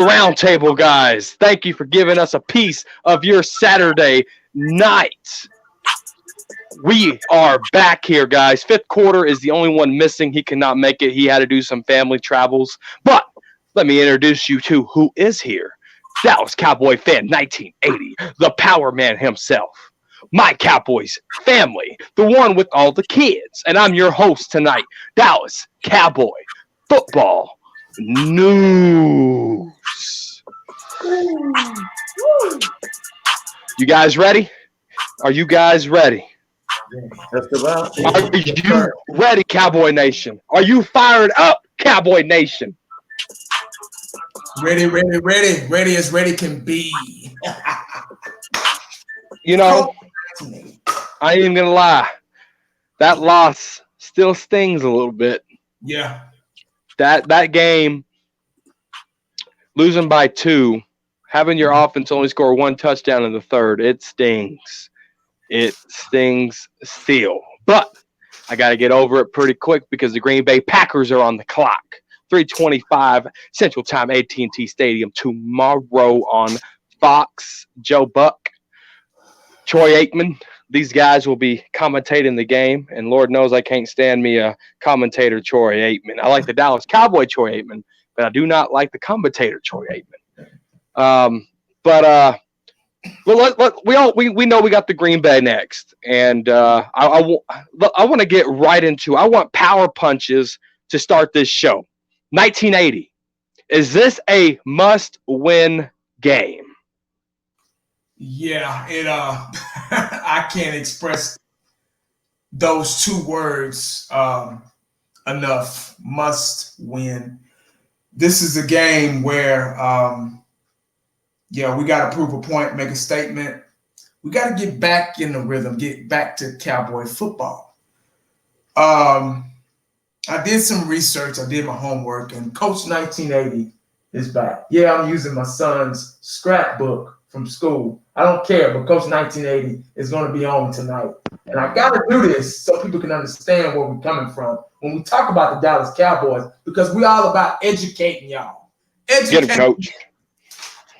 Roundtable guys, thank you for giving us a piece of your Saturday night. We are back here, guys. Fifth quarter is the only one missing. He cannot make it. He had to do some family travels. But let me introduce you to who is here. Dallas Cowboy fan 1980, the power man himself. My Cowboys family, the one with all the kids. And I'm your host tonight, Dallas Cowboy Football News. You guys ready? Are you guys ready? Are you ready, Cowboy Nation? Are you fired up, Cowboy Nation? Ready. Ready as ready can be. You know, I ain't even gonna lie. That loss still stings a little bit. Yeah. That game, losing by 2, having your offense only score 1 touchdown in the third, it stings. It stings still. But I got to get over it pretty quick because the Green Bay Packers are on the clock. 3:25 Central Time, AT&T Stadium tomorrow on Fox. Joe Buck, Troy Aikman, these guys will be commentating the game, and Lord knows I can't stand me a commentator Troy Aikman. I like the Dallas Cowboy Troy Aikman, but I do not like the commentator Troy Aikman. We know we got the Green Bay next, and I want to get right into. I want power punches to start this show. 1980. Is this a must-win game? Yeah, I can't express those 2 words enough. Must win. This is a game where we got to prove a point, make a statement. We got to get back in the rhythm, get back to Cowboy football. I did some research. I did my homework, and Coach 1980 is back. Yeah, I'm using my son's scrapbook from school. I don't care, but Coach 1980 is going to be on tonight. And I got to do this so people can understand where we're coming from when we talk about the Dallas Cowboys, because we're all about educating y'all. Get him, Coach.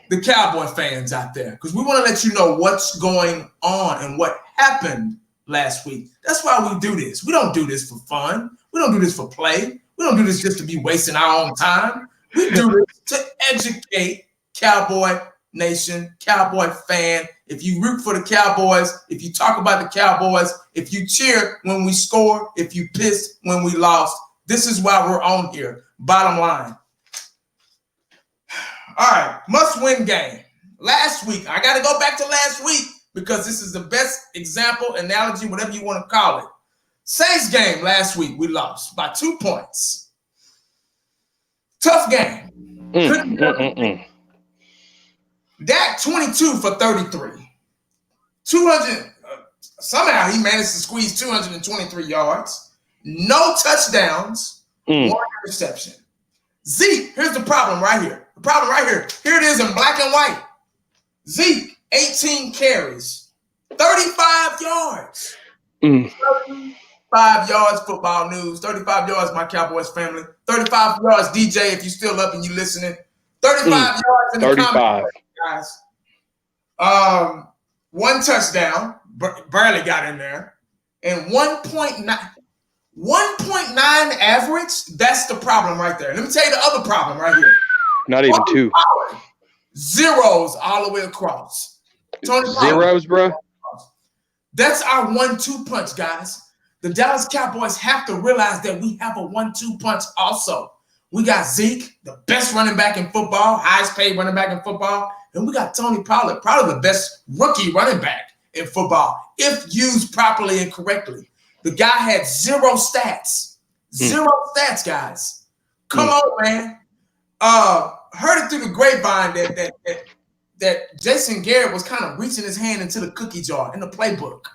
The Cowboy fans out there, because we want to let you know what's going on and what happened last week. That's why we do this. We don't do this for fun. We don't do this for play. We don't do this just to be wasting our own time. We do this to educate Cowboy Nation, Cowboy fan. If you root for the Cowboys, if you talk about the Cowboys, if you cheer when we score, if you pissed when we lost, this is why we're on here. Bottom line. All right, must-win game. Last week, I got to go back to last week because this is the best example, analogy, whatever you want to call it. Saints game last week, we lost by 2 points. Tough game. Dak 22 for 33. 200. Somehow he managed to squeeze 223 yards. No touchdowns. 1 interception. Zeke, here's the problem right here. The problem right here. Here it is in black and white. Zeke, 18 carries, 35 yards. 35 yards, football news. 35 yards, my Cowboys family. 35 yards, DJ, if you're still up and you listening. 35 yards in the comments, guys. 1 touchdown, barely got in there. And 1.9 average, that's the problem right there. Let me tell you the other problem right here. Not even 2. Zeros all the way across. Zeros, bro? That's our 1-2 punch, guys. The Dallas Cowboys have to realize that we have a 1-2 punch also. We got Zeke, the best running back in football, highest paid running back in football. And we got Tony Pollard, probably the best rookie running back in football, if used properly and correctly. The guy had 0 stats. 0 stats, guys. Come on, man. Heard it through the grapevine that Jason Garrett was kind of reaching his hand into the cookie jar in the playbook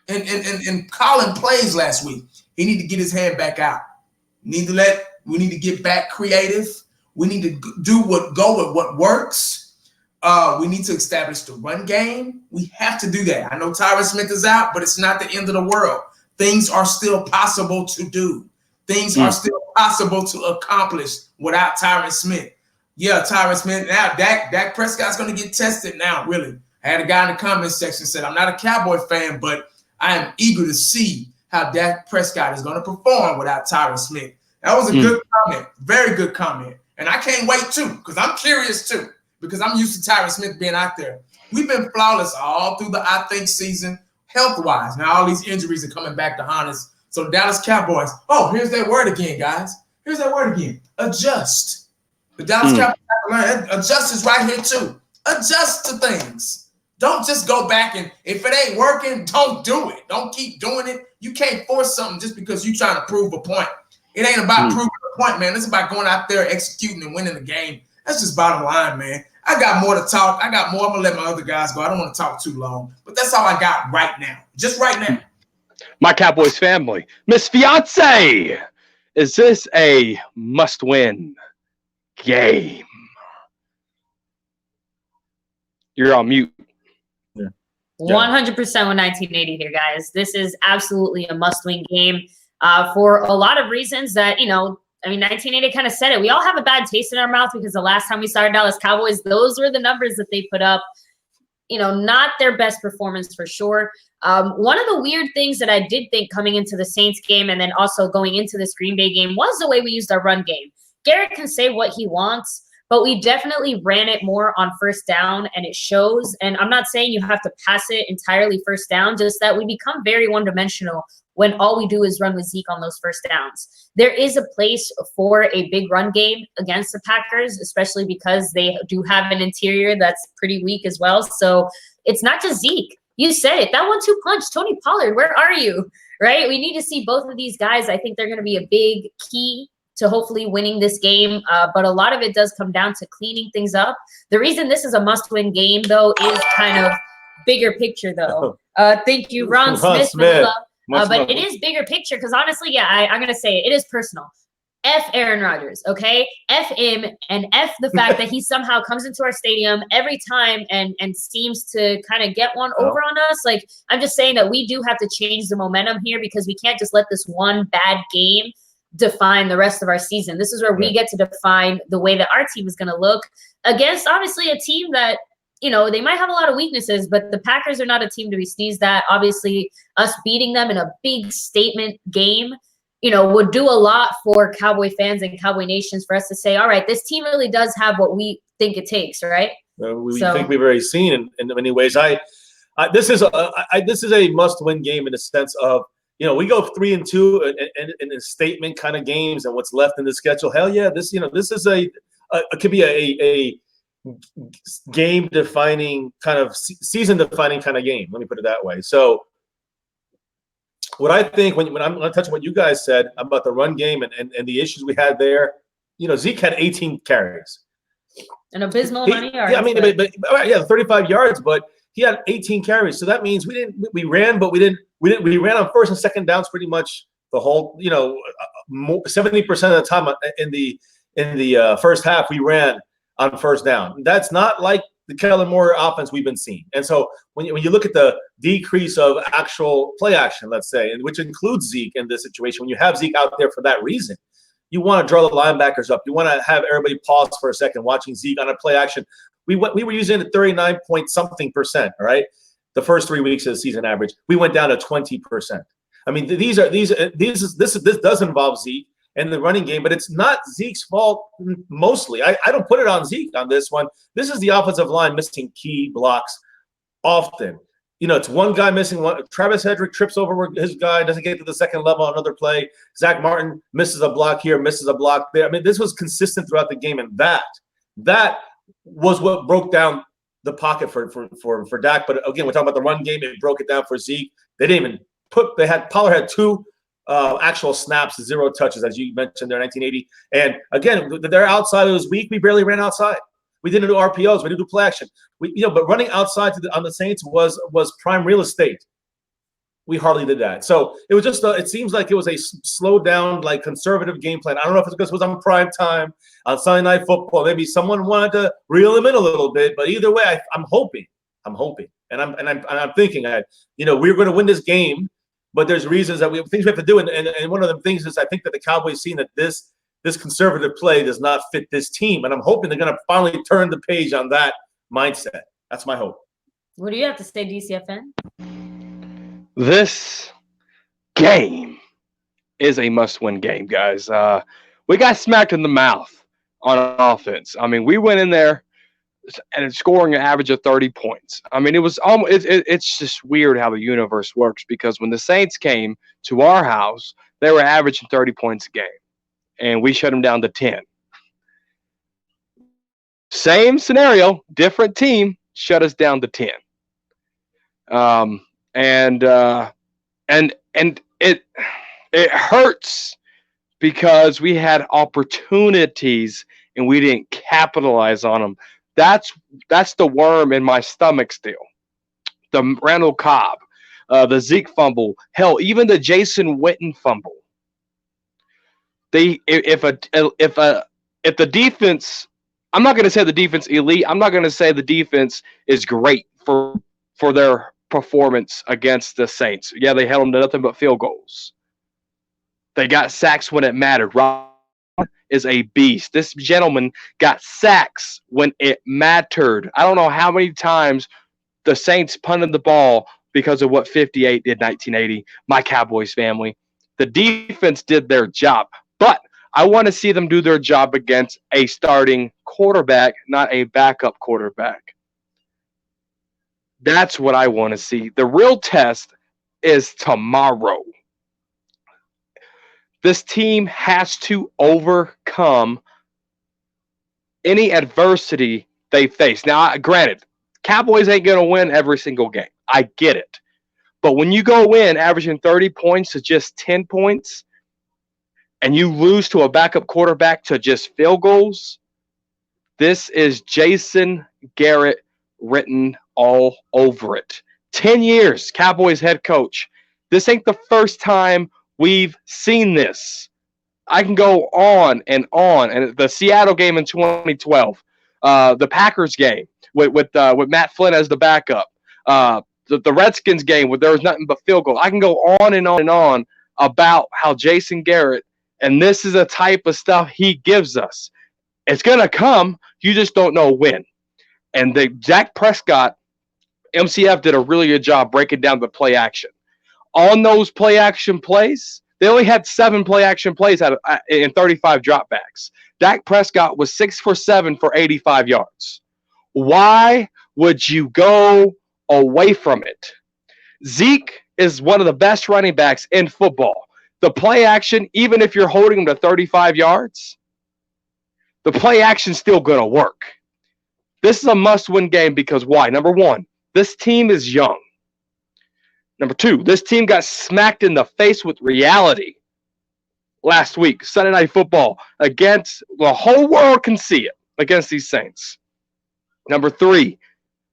and calling plays last week. He need to get his hand back out. We need to get back creative. We need to go with what works. We need to establish the run game. We have to do that. I know Tyron Smith is out, but it's not the end of the world. Things are still possible to do. Things are still possible to accomplish without Tyron Smith. Yeah, Tyron Smith. Now, Dak Prescott's going to get tested now, really. I had a guy in the comment section said, I'm not a Cowboy fan, but I am eager to see how Dak Prescott is going to perform without Tyron Smith. That was a good comment. Very good comment. And I can't wait, too, because I'm curious, too, because I'm used to Tyron Smith being out there. We've been flawless all through the I Think season, health-wise. Now all these injuries are coming back to haunt us. So Dallas Cowboys, here's that word again, guys. Here's that word again. Adjust. The Dallas Cowboys have to learn. Adjust is right here, too. Adjust to things. Don't just go back and if it ain't working, don't do it. Don't keep doing it. You can't force something just because you're trying to prove a point. It ain't about proving a point, man. It's about going out there, executing, and winning the game. That's just bottom line, man. I got more to talk. I got more. I'm going to let my other guys go. I don't want to talk too long. But that's all I got right now. Just right now. My Cowboys family. Miss Fiance, is this a must-win game? You're on mute. 100% with 1980 here, guys. This is absolutely a must-win game for a lot of reasons that, 1980 kind of said it. We all have a bad taste in our mouth because the last time we saw our Dallas Cowboys, those were the numbers that they put up. Not their best performance for sure. One of the weird things that I did think coming into the Saints game and then also going into this Green Bay game was the way we used our run game. Garrett can say what he wants, but we definitely ran it more on first down, and it shows. And I'm not saying you have to pass it entirely first down, just that we become very one-dimensional when all we do is run with Zeke on those first downs. There is a place for a big run game against the Packers, especially because they do have an interior that's pretty weak as well. So it's not just Zeke. You said it. That 1-2 punch, Tony Pollard, where are you? Right? We need to see both of these guys. I think they're going to be a big key to hopefully winning this game. But a lot of it does come down to cleaning things up. The reason this is a must-win game, though, is kind of bigger picture, though. Thank you, Ron Smith. But it is bigger picture because honestly, I'm going to say it is personal. F Aaron Rodgers, okay? F him and F the fact that he somehow comes into our stadium every time and seems to kind of get one over on us. Like, I'm just saying that we do have to change the momentum here because we can't just let this one bad game define the rest of our season. This is where we get to define the way that our team is going to look against, obviously, a team that, they might have a lot of weaknesses, but the Packers are not a team to be sneezed at. Obviously, us beating them in a big statement game, would do a lot for Cowboy fans and Cowboy nations for us to say, all right, this team really does have what we think it takes, right? We think we've already seen in many ways. This is a must-win game in the sense of, we go 3-2 in statement kind of games and what's left in the schedule. Hell yeah, this is it could be a game-defining kind of season-defining kind of game. Let me put it that way. So, what I think when I'm going to touch on what you guys said about the run game and the issues we had there, Zeke had 18 carries, an abysmal amount of yards. Yeah, but 35 yards, but he had 18 carries. So that means we ran, but we ran on first and second downs pretty much the whole, 70% of the time in the first half we ran on first down. That's not like the Kellen Moore offense we've been seeing. And so when you look at the decrease of actual play action, let's say, and which includes Zeke in this situation, when you have Zeke out there for that reason, you want to draw the linebackers up. You want to have everybody pause for a second watching Zeke on a play action. We were using it 39-point-something%, all right? The first 3 weeks of the season average. We went down to 20%. I mean, this does involve Zeke and the running game, but it's not Zeke's fault mostly. I don't put it on Zeke on this one. This is the offensive line missing key blocks often. It's one guy missing one. Travis Hedrick trips over his guy, doesn't get to the second level on another play. Zach Martin misses a block here, misses a block there. I mean, this was consistent throughout the game, and that was what broke down the pocket for Dak. But again, we're talking about the run game. It broke it down for Zeke. They didn't even Pollard had 2 actual snaps, 0 touches, as you mentioned there, 1980. And again, their outside was weak. We barely ran outside. We didn't do RPOs. We didn't do play action. But running outside on the Saints was prime real estate. We hardly did that. So it was just it seems like it was a slowed down, like conservative game plan. I don't know if it's because it was on prime time on Sunday Night Football. Maybe someone wanted to reel him in a little bit. But either way, I'm hoping, and I'm thinking that we're going to win this game. But there's reasons that things we have to do, and one of the things is I think that the Cowboys seen that this this conservative play does not fit this team. And I'm hoping they're going to finally turn the page on that mindset. That's my hope. What do you have to say, DCFN? This game is a must-win game, guys. We got smacked in the mouth on offense. I mean, we went in there and scoring an average of 30 points. I mean, it was almost, it's just weird how the universe works, because when the Saints came to our house, they were averaging 30 points a game, and we shut them down to 10. Same scenario, different team, shut us down to 10. And it hurts because we had opportunities and we didn't capitalize on them. That's the worm in my stomach still. The Randall Cobb, the Zeke fumble, hell, even the Jason Witten fumble. If the defense, I'm not going to say the defense elite. I'm not going to say the defense is great for their performance against the Saints. Yeah, they held them to nothing but field goals. They got sacks when it mattered. Rob is a beast. This gentleman got sacks when it mattered. I don't know how many times the Saints punted the ball because of what 58 did 1980. My Cowboys family. The defense did their job, but I want to see them do their job against a starting quarterback, not a backup quarterback. That's what I want to see. The real test is tomorrow. This team has to overcome any adversity they face. Now, granted, Cowboys ain't going to win every single game. I get it. But when you go in averaging 30 points to just 10 points, and you lose to a backup quarterback to just field goals, this is Jason Garrett written all over it. 10 years, Cowboys head coach. This ain't the first time we've seen this. I can go on and on. And the Seattle game in 2012, the Packers game with Matt Flynn as the backup, the Redskins game where there was nothing but field goal. I can go on and on and on about how Jason Garrett, and this is a type of stuff he gives us. It's going to come. You just don't know when. And the Dak Prescott, MCF did a really good job breaking down the play action. On those play action plays, they only had 7 play action plays in 35 dropbacks. Dak Prescott was 6 for 7 for 85 yards. Why would you go away from it? Zeke is one of the best running backs in football. The play action, even if you're holding him to 35 yards, the play action's still going to work. This is a must-win game because why? Number one, this team is young. Number two, this team got smacked in the face with reality last week, Sunday Night Football, against the whole world can see it against these Saints. Number three,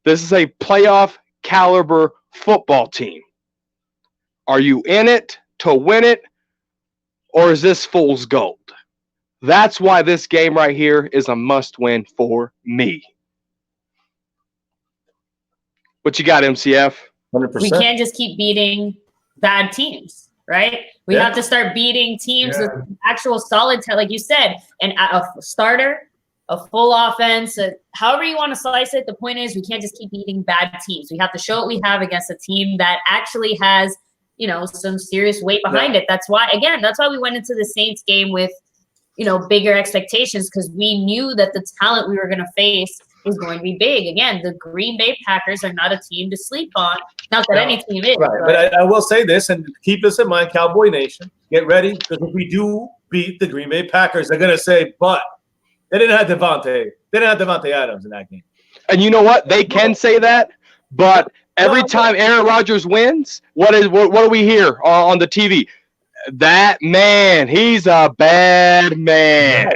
this is a playoff caliber football team. Are you in it to win it, or is this fool's gold? That's why this game right here is a must-win for me. What you got, MCF? 100%. We can't just keep beating bad teams, right? We have to start beating teams with actual solid talent, like you said, and a starter, a full offense, however you want to slice it. The point is we can't just keep beating bad teams. We have to show what we have against a team that actually has, some serious weight behind it. That's why we went into the Saints game with, bigger expectations, because we knew that the talent we were going to face was going to be big. Again, the Green Bay Packers are not a team to sleep on. Not that any team is. Right. But I will say this, and keep this in mind, Cowboy Nation, get ready, because if we do beat the Green Bay Packers, they're going to say, but they didn't have Devontae. They didn't have Devontae Adams in that game. And you know what? They can say that, but every time Aaron Rodgers wins, what do we hear on the TV? That man, he's a bad man.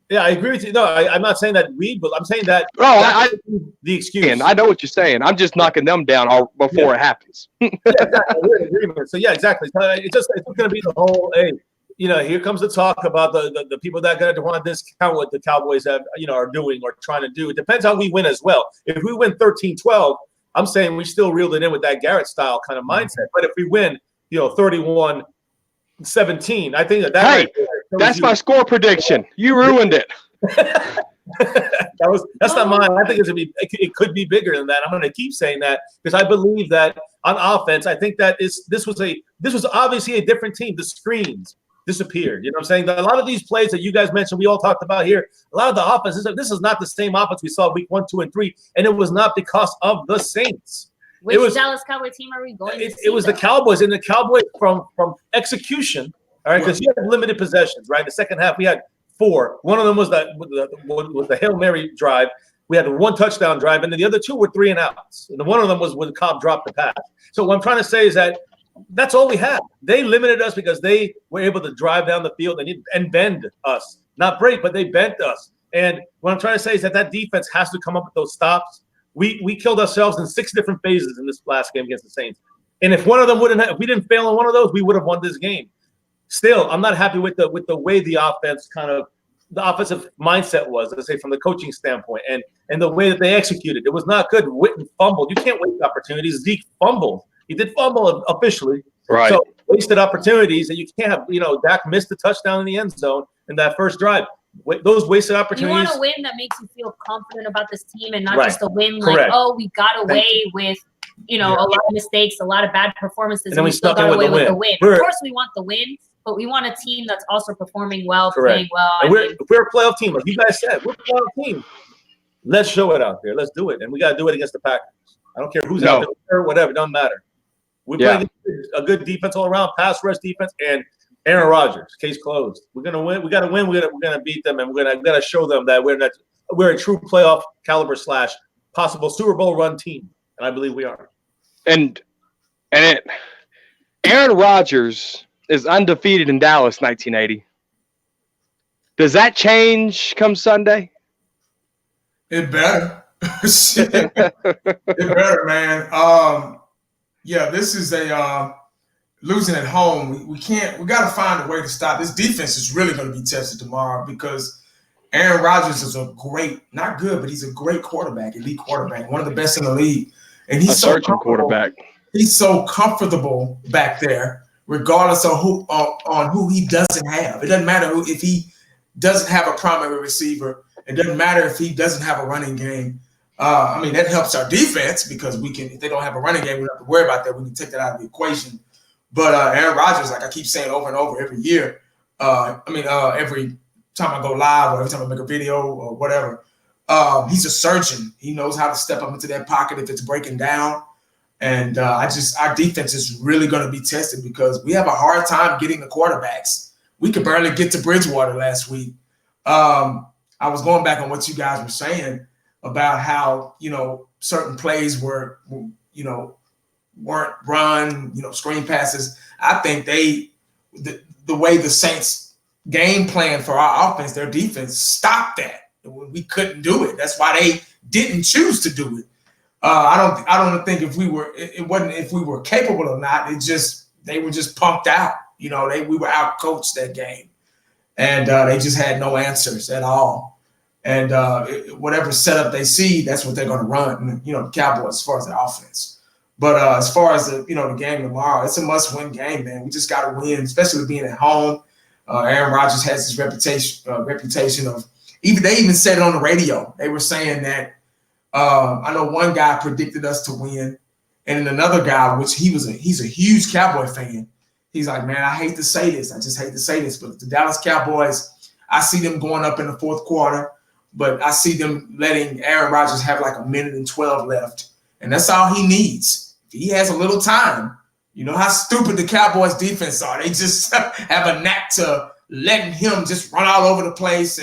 Yeah, I agree with you. No, I'm not saying that but I'm saying that the excuse. I know what you're saying. I'm just knocking them down before it happens. Exactly. We're in agreement. So yeah, exactly. So it's going to be the whole. Hey, here comes the talk about the people that are going to want to discount what the Cowboys have, are doing or trying to do. It depends how we win as well. If we win 13-12, I'm saying we still reeled it in with that Garrett style kind of mindset. But if we win, 31. 17. I think that. Hey, right there that's shows my score prediction. You ruined it. That's not mine. I think it could be bigger than that. I'm going to keep saying that because I believe that on offense, I think that this was obviously a different team. The screens disappeared. You know what I'm saying? A lot of these plays that you guys mentioned, we all talked about here. A lot of the offense, this is not the same offense we saw week 1, 2, and 3, and it was not because of the Saints. Which Dallas Cowboy team are we going to see? It was the Cowboys, and the Cowboys from execution. All right, because you had limited possessions. Right, the second half we had 4. One of them was the Hail Mary drive. We had 1 touchdown drive, and then the other 2 were 3 and outs. And one of them was when Cobb dropped the pass. So what I'm trying to say is that that's all we had. They limited us because they were able to drive down the field and bend us. Not break, but they bent us. And what I'm trying to say is that defense has to come up with those stops. We killed ourselves in 6 different phases in this last game against the Saints. And if one of them if we didn't fail on one of those, we would have won this game. Still, I'm not happy with the way the offensive mindset was, let's say, from the coaching standpoint, and the way that they executed. It was not good. Witten fumbled. You can't waste opportunities. Zeke fumbled. He did fumble officially. Right. So wasted opportunities that you can't have. Dak missed the touchdown in the end zone in that first drive. Those wasted opportunities. You want a win that makes you feel confident about this team and not Right. just a win Correct. like, oh, we got away with, a lot of mistakes, a lot of bad performances, And then we still stuck in got with away the with win. the win. Of course, we want the win, but we want a team that's also performing well, Correct. playing well. And we're a playoff team. Like you guys said, we're a playoff team. Let's show it out there. Let's do it. And we got to do it against the Packers. I don't care who's out there or whatever. It doesn't matter. We're playing a good defense all around, pass rush defense, and Aaron Rodgers. Case closed. We're gonna win. We got to win. We're gonna beat them, and we're gonna show them that we're a true playoff caliber / possible Super Bowl run team, and I believe we are. And Aaron Rodgers is undefeated in Dallas 1980. Does that change come Sunday? It better. It better, man. Yeah, this is a losing at home. We got to find a way to stop. This defense is really going to be tested tomorrow because Aaron Rodgers is a great, not good, but he's a great quarterback, elite quarterback, one of the best in the league. And he's so quarterback. He's so comfortable back there, regardless of who he doesn't have. It doesn't matter if he doesn't have a primary receiver. It doesn't matter if he doesn't have a running game. That helps our defense because if they don't have a running game, we don't have to worry about that. We can take that out of the equation. But Aaron Rodgers, like I keep saying over and over every year, every time I go live or every time I make a video or whatever, he's a surgeon. He knows how to step up into that pocket if it's breaking down. And our defense is really going to be tested because we have a hard time getting the quarterbacks. We could barely get to Bridgewater last week. I was going back on what you guys were saying about how, certain plays weren't run, screen passes. I think the way the Saints game plan for our offense, their defense stopped that. We couldn't do it. That's why they didn't choose to do it. I don't think it wasn't if we were capable or not. They were just pumped out. We were out coached that game, and they just had no answers at all. And whatever setup they see, that's what they're going to run. The Cowboys as far as the offense. But as far as the game tomorrow, it's a must-win game, man. We just got to win, especially being at home. Aaron Rodgers has this reputation of they even said it on the radio. They were saying that I know one guy predicted us to win, and then another guy, which he's a huge Cowboy fan. He's like, man, I hate to say this. I just hate to say this, but the Dallas Cowboys, I see them going up in the fourth quarter, but I see them letting Aaron Rodgers have like 1:12 left, and that's all he needs. If he has a little time, you know how stupid the Cowboys defense are. They just have a knack to letting him just run all over the place.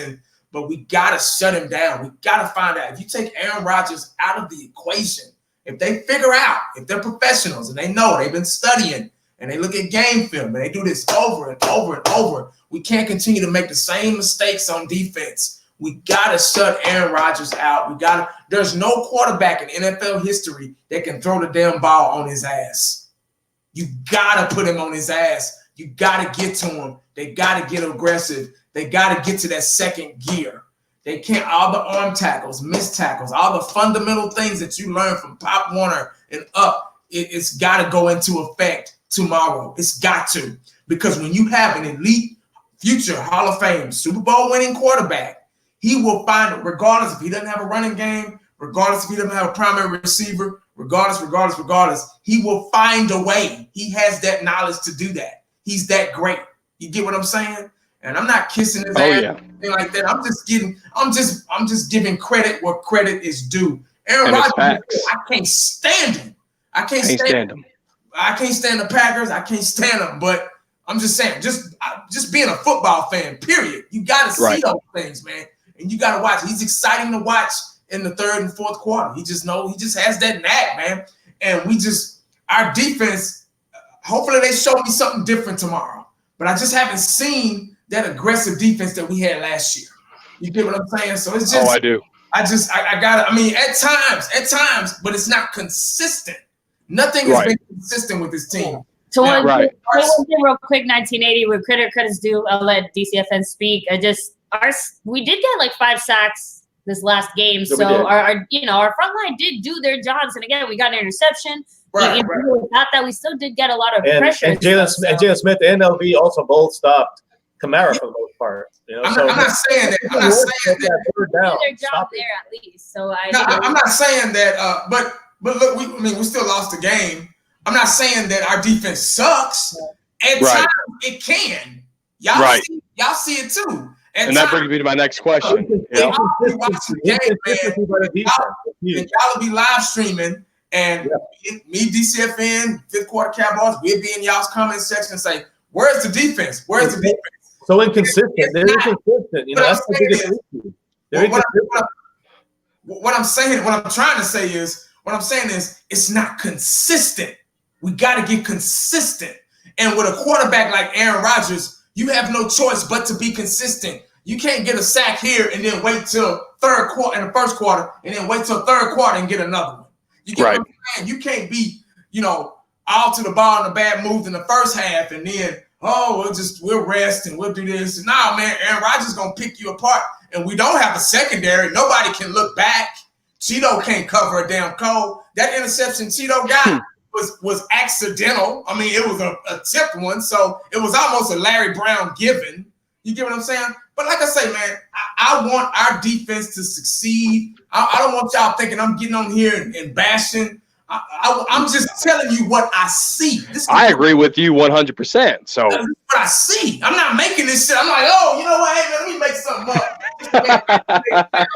But we got to shut him down. We got to find out. If you take Aaron Rodgers out of the equation, if they figure out, if they're professionals and they know they've been studying and they look at game film and they do this over and over and over, we can't continue to make the same mistakes on defense. We got to shut Aaron Rodgers out. There's no quarterback in NFL history that can throw the damn ball on his ass. You got to put him on his ass. You got to get to him. They got to get aggressive. They got to get to that second gear. They can't, all the arm tackles, missed tackles, all the fundamental things that you learn from Pop Warner and up, it's got to go into effect tomorrow. It's got to. because when you have an elite future Hall of Fame Super Bowl winning quarterback, he will find, regardless if he doesn't have a running game, regardless if he doesn't have a primary receiver, regardless, he will find a way. He has that knowledge to do that. He's that great. You get what I'm saying? And I'm not kissing his ass or anything like that. I'm just giving credit where credit is due. Aaron Rodgers, I can't stand him. I can't stand him. I can't stand the Packers. I can't stand them. But I'm just saying, just being a football fan, period. You got to see those things, man. And you got to watch. He's exciting to watch in the third and fourth quarter. He just has that knack, man. And our defense, hopefully they show me something different tomorrow. But I just haven't seen that aggressive defense that we had last year. You get what I'm saying? So it's just. Oh, I do. I got it. I mean, at times, but it's not consistent. Nothing has been consistent with this team. So one thing real quick, 1980, with credit's due, I'll let DCFN speak. We did get like 5 sacks this last game, so our front line did do their jobs. And again, we got an interception. Without that, we still did get a lot of pressure. And Jalen Smith and LV also both stopped Kamara for the most part. I'm not saying that. I'm not saying that. They did their job there at least. So I'm not saying that. But look, we still lost the game. I'm not saying that our defense sucks. At times, it can. Y'all see it too. And that brings me to my next question. Y'all will be live streaming, and me, DCFN, Fifth Quarter Cowboys, we'll be in y'all's comment section and say, "Where's the defense? Where's the defense?" So inconsistent. They're inconsistent. That's the biggest issue. What I'm trying to say is, it's not consistent. We got to get consistent. And with a quarterback like Aaron Rodgers, you have no choice but to be consistent. You can't get a sack here and then wait till third quarter in the first quarter and then wait till third quarter and get another one. You get what I'm saying? You can't be, all to the ball and the bad moves in the first half and then, we'll rest and we'll do this. Nah, man, Aaron Rodgers going to pick you apart. And we don't have a secondary. Nobody can look back. Cheeto can't cover a damn cold. That interception Cheeto got was accidental. I mean, it was a tipped one, so it was almost a Larry Brown given. You get what I'm saying? But like I say, man, I want our defense to succeed. I don't want y'all thinking I'm getting on here and bashing. I'm just telling you what I see. I agree with you 100%. So this is what I see. I'm not making this shit. I'm like, oh, you know what? Hey, man, let me make something up.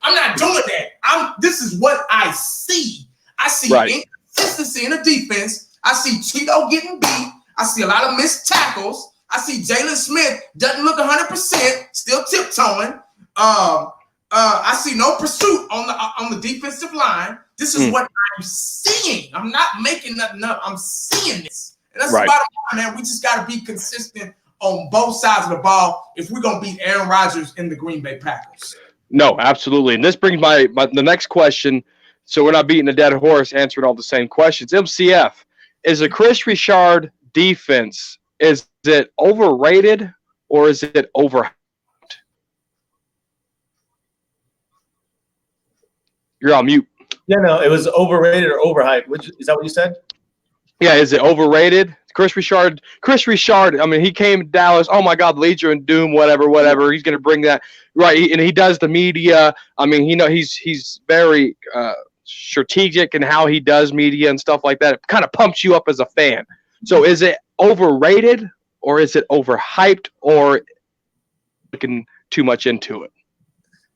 I'm not doing that. This is what I see. I see inconsistency in the defense. I see Cheeto getting beat. I see a lot of missed tackles. I see Jalen Smith doesn't look 100%, still tiptoeing. I see no pursuit on the defensive line. This is what I'm seeing. I'm not making nothing up. I'm seeing this. And that's the bottom line, man. We just got to be consistent on both sides of the ball if we're going to beat Aaron Rodgers and the Green Bay Packers. No, absolutely. And this brings the next question. So we're not beating a dead horse, answering all the same questions. MCF, is the Chris Richard defense, is it overrated or is it overhyped? You're on mute. Yeah, no, it was overrated or overhyped. Is that what you said? Yeah, is it overrated? Chris Richard, I mean, he came to Dallas. Oh, my God, Legion and Doom, whatever. He's going to bring that. Right, and he does the media. I mean, he's very strategic in how he does media and stuff like that. It kind of pumps you up as a fan. So is it overrated or is it overhyped or looking too much into it?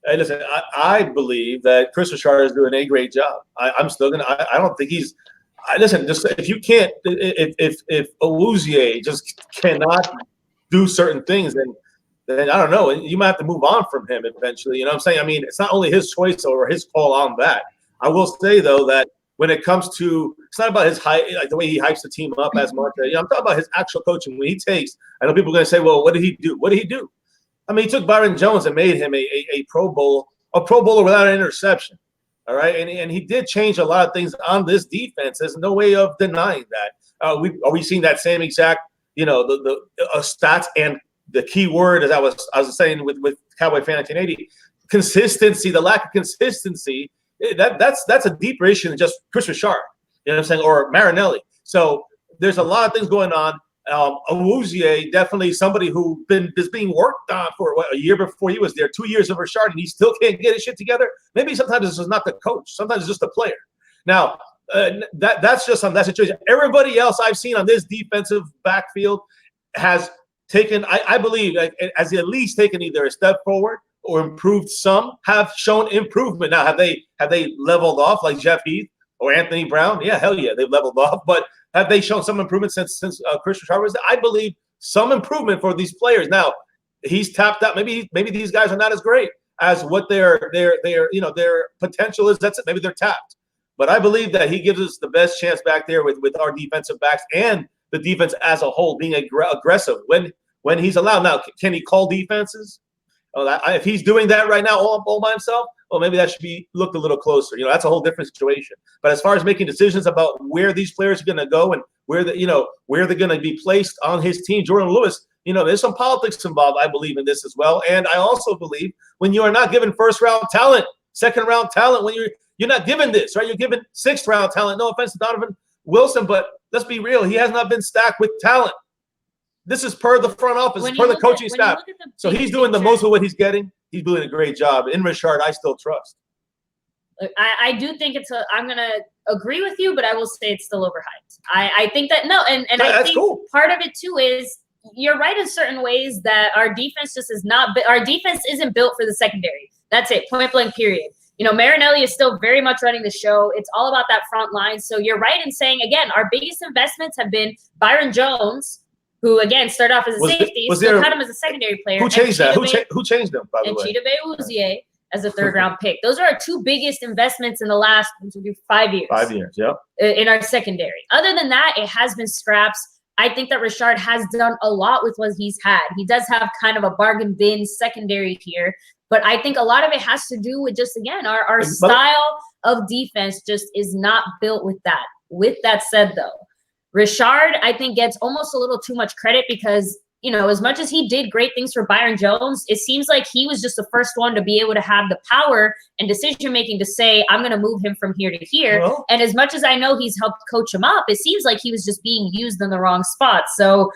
Hey, listen, I believe that Chris Richard is doing a great job. I'm still going to – I don't think he's – listen, just if you can't, if Awuzie just cannot do certain things, then I don't know. You might have to move on from him eventually. You know what I'm saying? I mean, it's not only his choice or his call on that. I will say though that when it comes to, it's not about his hype, like the way he hypes the team up as much. I'm talking about his actual coaching. When he takes, I know people are going to say, well, what did he do? What did he do? I mean, he took Byron Jones and made him a Pro Bowler without an interception. All right, and he did change a lot of things on this defense. There's no way of denying that. Are we seeing that same exact, the stats and the key word, as I was saying with Cowboy Fan 1980, consistency. The lack of consistency, that's a deeper issue than just Chris Richard. You know what I'm saying, or Marinelli. So there's a lot of things going on. Awuzie, definitely somebody who is being worked on for a year before he was there, 2 years of Richard, and he still can't get his shit together. Maybe sometimes it's just not the coach. Sometimes it's just the player. Now, that's just on that situation. Everybody else I've seen on this defensive backfield has taken, I believe, has at least taken either a step forward or improved. Some have shown improvement. Now, have they leveled off like Jeff Heath or Anthony Brown? Yeah, hell yeah, they've leveled off. But have they shown some improvement since Chris Richard was there? I believe some improvement for these players. Now, he's tapped out. Maybe these guys are not as great as what their potential is. That's it. Maybe they're tapped. But I believe that he gives us the best chance back there with our defensive backs and the defense as a whole being aggressive when he's allowed. Now, can he call defenses? If he's doing that right now all by himself, well, maybe that should be looked a little closer. That's a whole different situation. But as far as making decisions about where these players are going to go and where they're going to be placed on his team, Jordan Lewis, there's some politics involved, I believe, in this as well. And I also believe when you are not given first-round talent, second-round talent, when you're not given this, right? You're given sixth-round talent. No offense to Donovan Wilson, but let's be real. He has not been stacked with talent. This is per the front office, per the coaching staff. So he's doing the most of what he's getting. He's doing a great job. In Richard, I still trust. I do think I'm going to agree with you, but I will say it's still overhyped. I think that, no, and I think cool. Part of it too is you're right in certain ways that our defense our defense isn't built for the secondary. That's it, point blank, period. Marinelli is still very much running the show. It's all about that front line. So you're right in saying, again, our biggest investments have been Byron Jones, who, again, started off as a safety, still had him as a secondary player. Who changed that? Who changed them, by the way? And Chidobe Awuzie as a third-round pick. Those are our two biggest investments in the last 5 years. 5 years, yeah. In our secondary. Other than that, it has been scraps. I think that Richard has done a lot with what he's had. He does have kind of a bargain bin secondary here. But I think a lot of it has to do with just, again, our style of defense just is not built with that. With that said, though, Richard, I think, gets almost a little too much credit because, as much as he did great things for Byron Jones, it seems like he was just the first one to be able to have the power and decision-making to say, I'm going to move him from here to here. Well, and as much as I know he's helped coach him up, it seems like he was just being used in the wrong spot. So,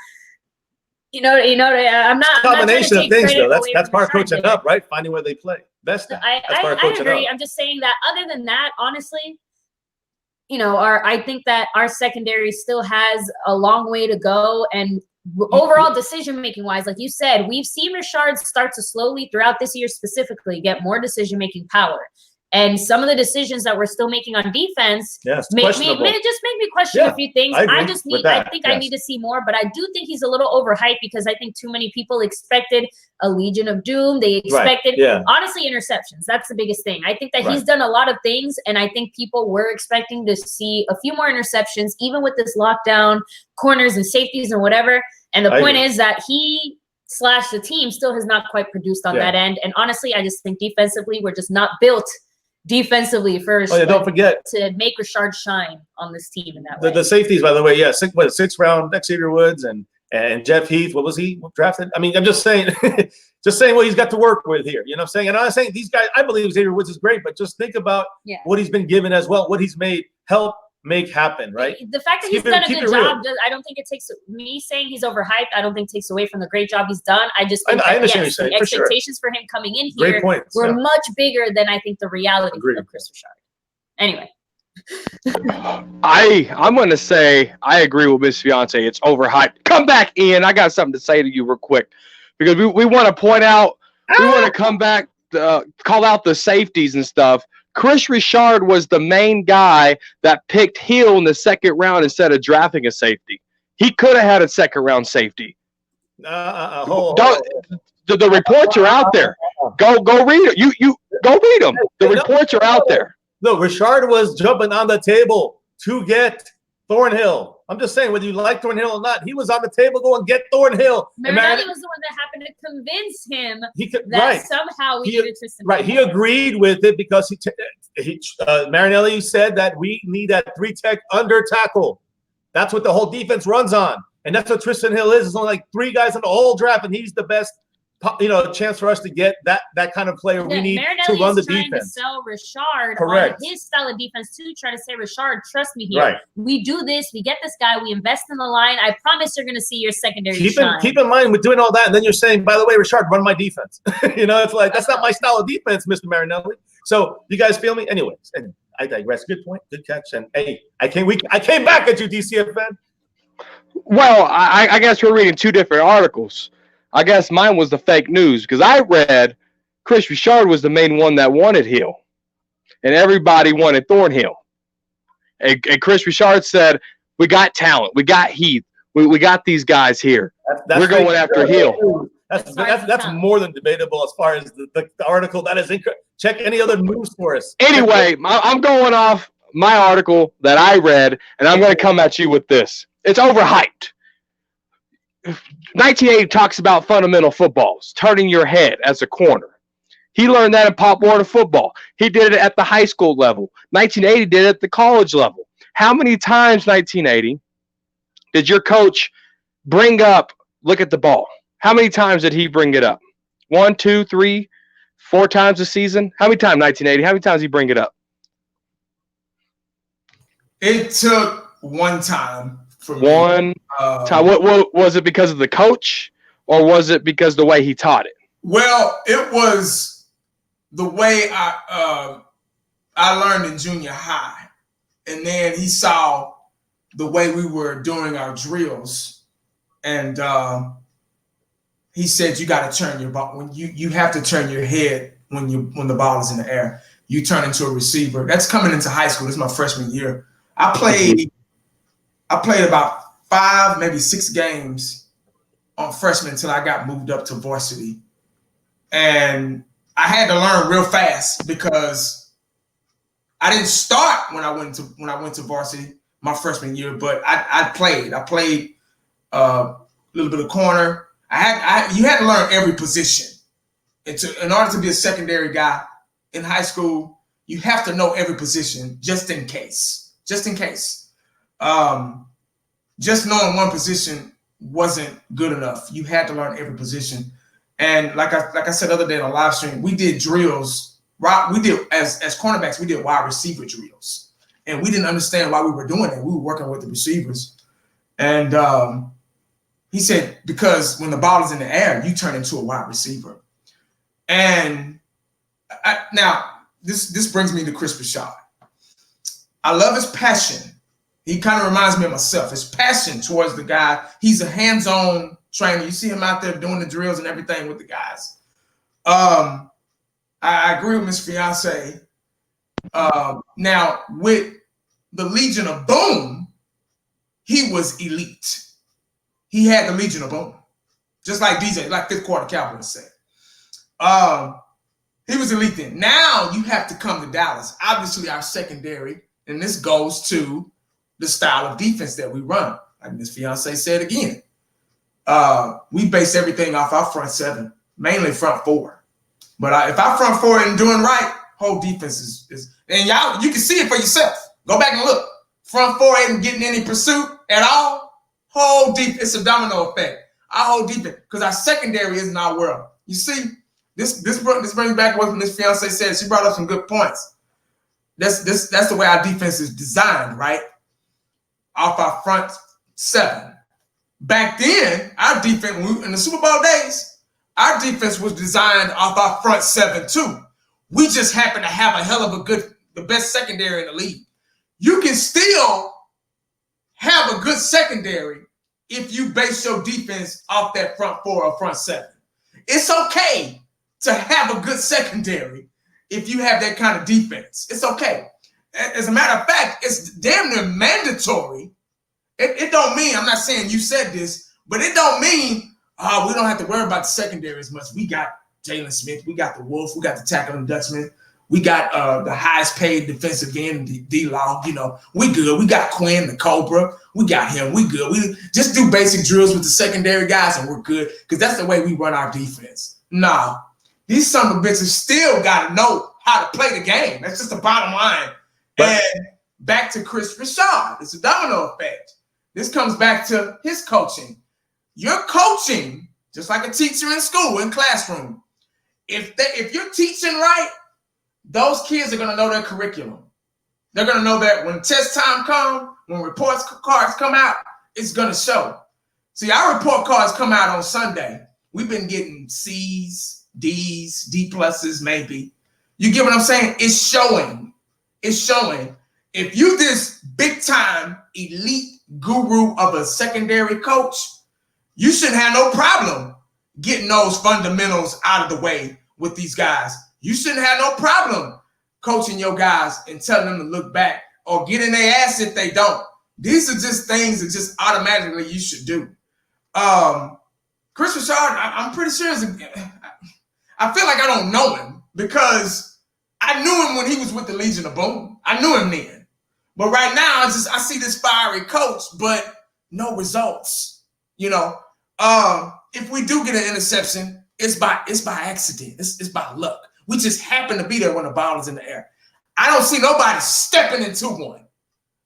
I'm not. Combination of things, though. That's part of coaching up, right? Finding where they play. That's part of coaching up. I agree. I'm just saying that other than that, honestly, I think that our secondary still has a long way to go. And overall decision-making wise, like you said, we've seen Richard start to slowly throughout this year specifically get more decision-making power. And some of the decisions that we're still making on defense make me question a few things. I need to see more, but I do think he's a little overhyped because I think too many people expected a Legion of Doom. They expected, honestly, interceptions. That's the biggest thing. I think that he's done a lot of things, and I think people were expecting to see a few more interceptions, even with this lockdown, corners and safeties and whatever. And the point is that he / the team still has not quite produced on that end. And honestly, I just think defensively, we're just not built defensively first. Don't forget to make Richard shine on this team in that way. The safeties, by the way, sixth round Xavier Woods and Jeff Heath. What was he drafted? I mean, I'm just saying, what he's got to work with here. You know what I'm saying? And I'm not saying these guys. I believe Xavier Woods is great, but just think about what he's been given as well, what he's help make happen, right? The fact that he's done a good job, I don't think it takes me saying he's overhyped. I don't think it takes away from the great job he's done. I just think the expectations for him coming in here were much bigger than I think the reality of Chris Richard. Anyway. I'm going to say I agree with Miss Fiance. It's overhyped. Come back, Ian. I got something to say to you real quick because we want to point out, we want to come back, call out the safeties and stuff. Chris Richard was the main guy that picked Hill in the second round instead of drafting a safety. He could have had a second round safety. The reports are out there. Go read it. You go read them. The reports are out there. No, Richard was jumping on the table to get Thornhill. I'm just saying, whether you like Thornhill or not, he was on the table going get Thornhill. Marinelli was the one that happened to convince him that somehow we needed Tristan. Right, he agreed with it because Marinelli said that we need that 3-tech under tackle. That's what the whole defense runs on, and that's what Tristan Hill is. There's only like 3 guys in the whole draft, and he's the best chance for us to get that kind of player we need to run the trying defense. To sell Richard Correct. On his style of defense too, trying to say, Richard, trust me here. Right. We do this, we get this guy, we invest in the line. I promise you're going to see your secondary keep in mind, we're doing all that, and then you're saying, by the way, Richard, run my defense. It's like, that's not my style of defense, Mr. Marinelli. So you guys feel me? Anyways, and I digress. Good point. Good catch. And hey, I came back at you, DCFN. Well, I guess we're reading two different articles. I guess mine was the fake news because I read Chris Richard was the main one that wanted Hill, and everybody wanted Thornhill. And Chris Richard said, "We got talent, we got Heath, we got these guys here. We're going after Hill." That's more than debatable as far as the article. That is incorrect. Check any other news for us. Anyway, I'm going off my article that I read, and I'm going to come at you with this. It's overhyped. 1980 talks about fundamental footballs, turning your head as a corner. He learned that in Pop Warner football. He did it at the high school level. 1980 did it at the college level. How many times, 1980, did your coach bring up, look at the ball? How many times did he bring it up? 1, 2, 3, 4 times a season? How many times, 1980? How many times did he bring it up? It took one time. One time. What was it, because of the coach, or was it because the way he taught it? Well, it was the way I learned in junior high, and then he saw the way we were doing our drills, and he said, "You got to turn your ball. When you have to turn your head when the ball is in the air. You turn into a receiver." That's coming into high school. This is my freshman year. I played about 5, maybe 6 games on freshman until I got moved up to varsity. And I had to learn real fast because I didn't start when I went to varsity my freshman year, but I played. I played a little bit of corner. You had to learn every position. In order to be a secondary guy in high school, you have to know every position just in case. Just in case. Just knowing one position wasn't good enough. You had to learn every position. And like I said the other day on a live stream, we did drills. We did as cornerbacks, we did wide receiver drills. And we didn't understand why we were doing it. We were working with the receivers. And he said, because when the ball is in the air, you turn into a wide receiver. And now this brings me to Chris Richard. I love his passion. He kind of reminds me of myself. His passion towards the guy. He's a hands-on trainer. You see him out there doing the drills and everything with the guys. I agree with his fiance. Now, with the Legion of Boom, he was elite. He had the Legion of Boom. Just like DJ, like fifth quarter Cowboys said. He was elite then. Now you have to come to Dallas. Obviously, our secondary, and this goes to the style of defense that we run. Like Miss Fiance said again. We base everything off our front seven, mainly front four. But if our front four isn't doing right, whole defense is and y'all, you can see it for yourself. Go back and look. Front four ain't getting any pursuit at all. Whole defense, it's a domino effect. Our whole defense, because our secondary isn't our world. You see, this brings back what Miss Fiance said. She brought up some good points. That's the way our defense is designed, right? Off our front seven. Back then, our defense, in the Super Bowl days, our defense was designed off our front seven too. We just happen to have a hell of the best secondary in the league. You can still have a good secondary if you base your defense off that front four or front seven. It's okay to have a good secondary if you have that kind of defense. It's okay. As a matter of fact, it's damn near mandatory. It don't mean, I'm not saying you said this, but it don't mean we don't have to worry about the secondary as much. We got Jalen Smith. We got the Wolf. We got the tackling Dutchman. We got the highest paid defensive end, D-Law. You know, we good. We got Quinn, the Cobra. We got him. We good. We just do basic drills with the secondary guys and we're good because that's the way we run our defense. Nah, these son of a bitches still got to know how to play the game. That's just the bottom line. And back to Chris Richard. It's a domino effect. This comes back to his coaching. Your coaching, just like a teacher in school, in classroom. If you're teaching right, those kids are going to know their curriculum. They're going to know that when test time comes, when report cards come out, it's going to show. See, our report cards come out on Sunday. We've been getting C's, D's, D pluses, maybe. You get what I'm saying? It's showing. It's showing. If you this big time elite guru of a secondary coach, you shouldn't have no problem getting those fundamentals out of the way with these guys. You shouldn't have no problem coaching your guys and telling them to look back or get in their ass if they don't. These are just things that just automatically you should do. Chris Richard, I'm pretty sure I feel like I don't know him because I knew him when he was with the Legion of Boom. I knew him then. But right now, I see this fiery coach, but no results. You know, if we do get an interception, it's by accident. It's by luck. We just happen to be there when the ball is in the air. I don't see nobody stepping into one.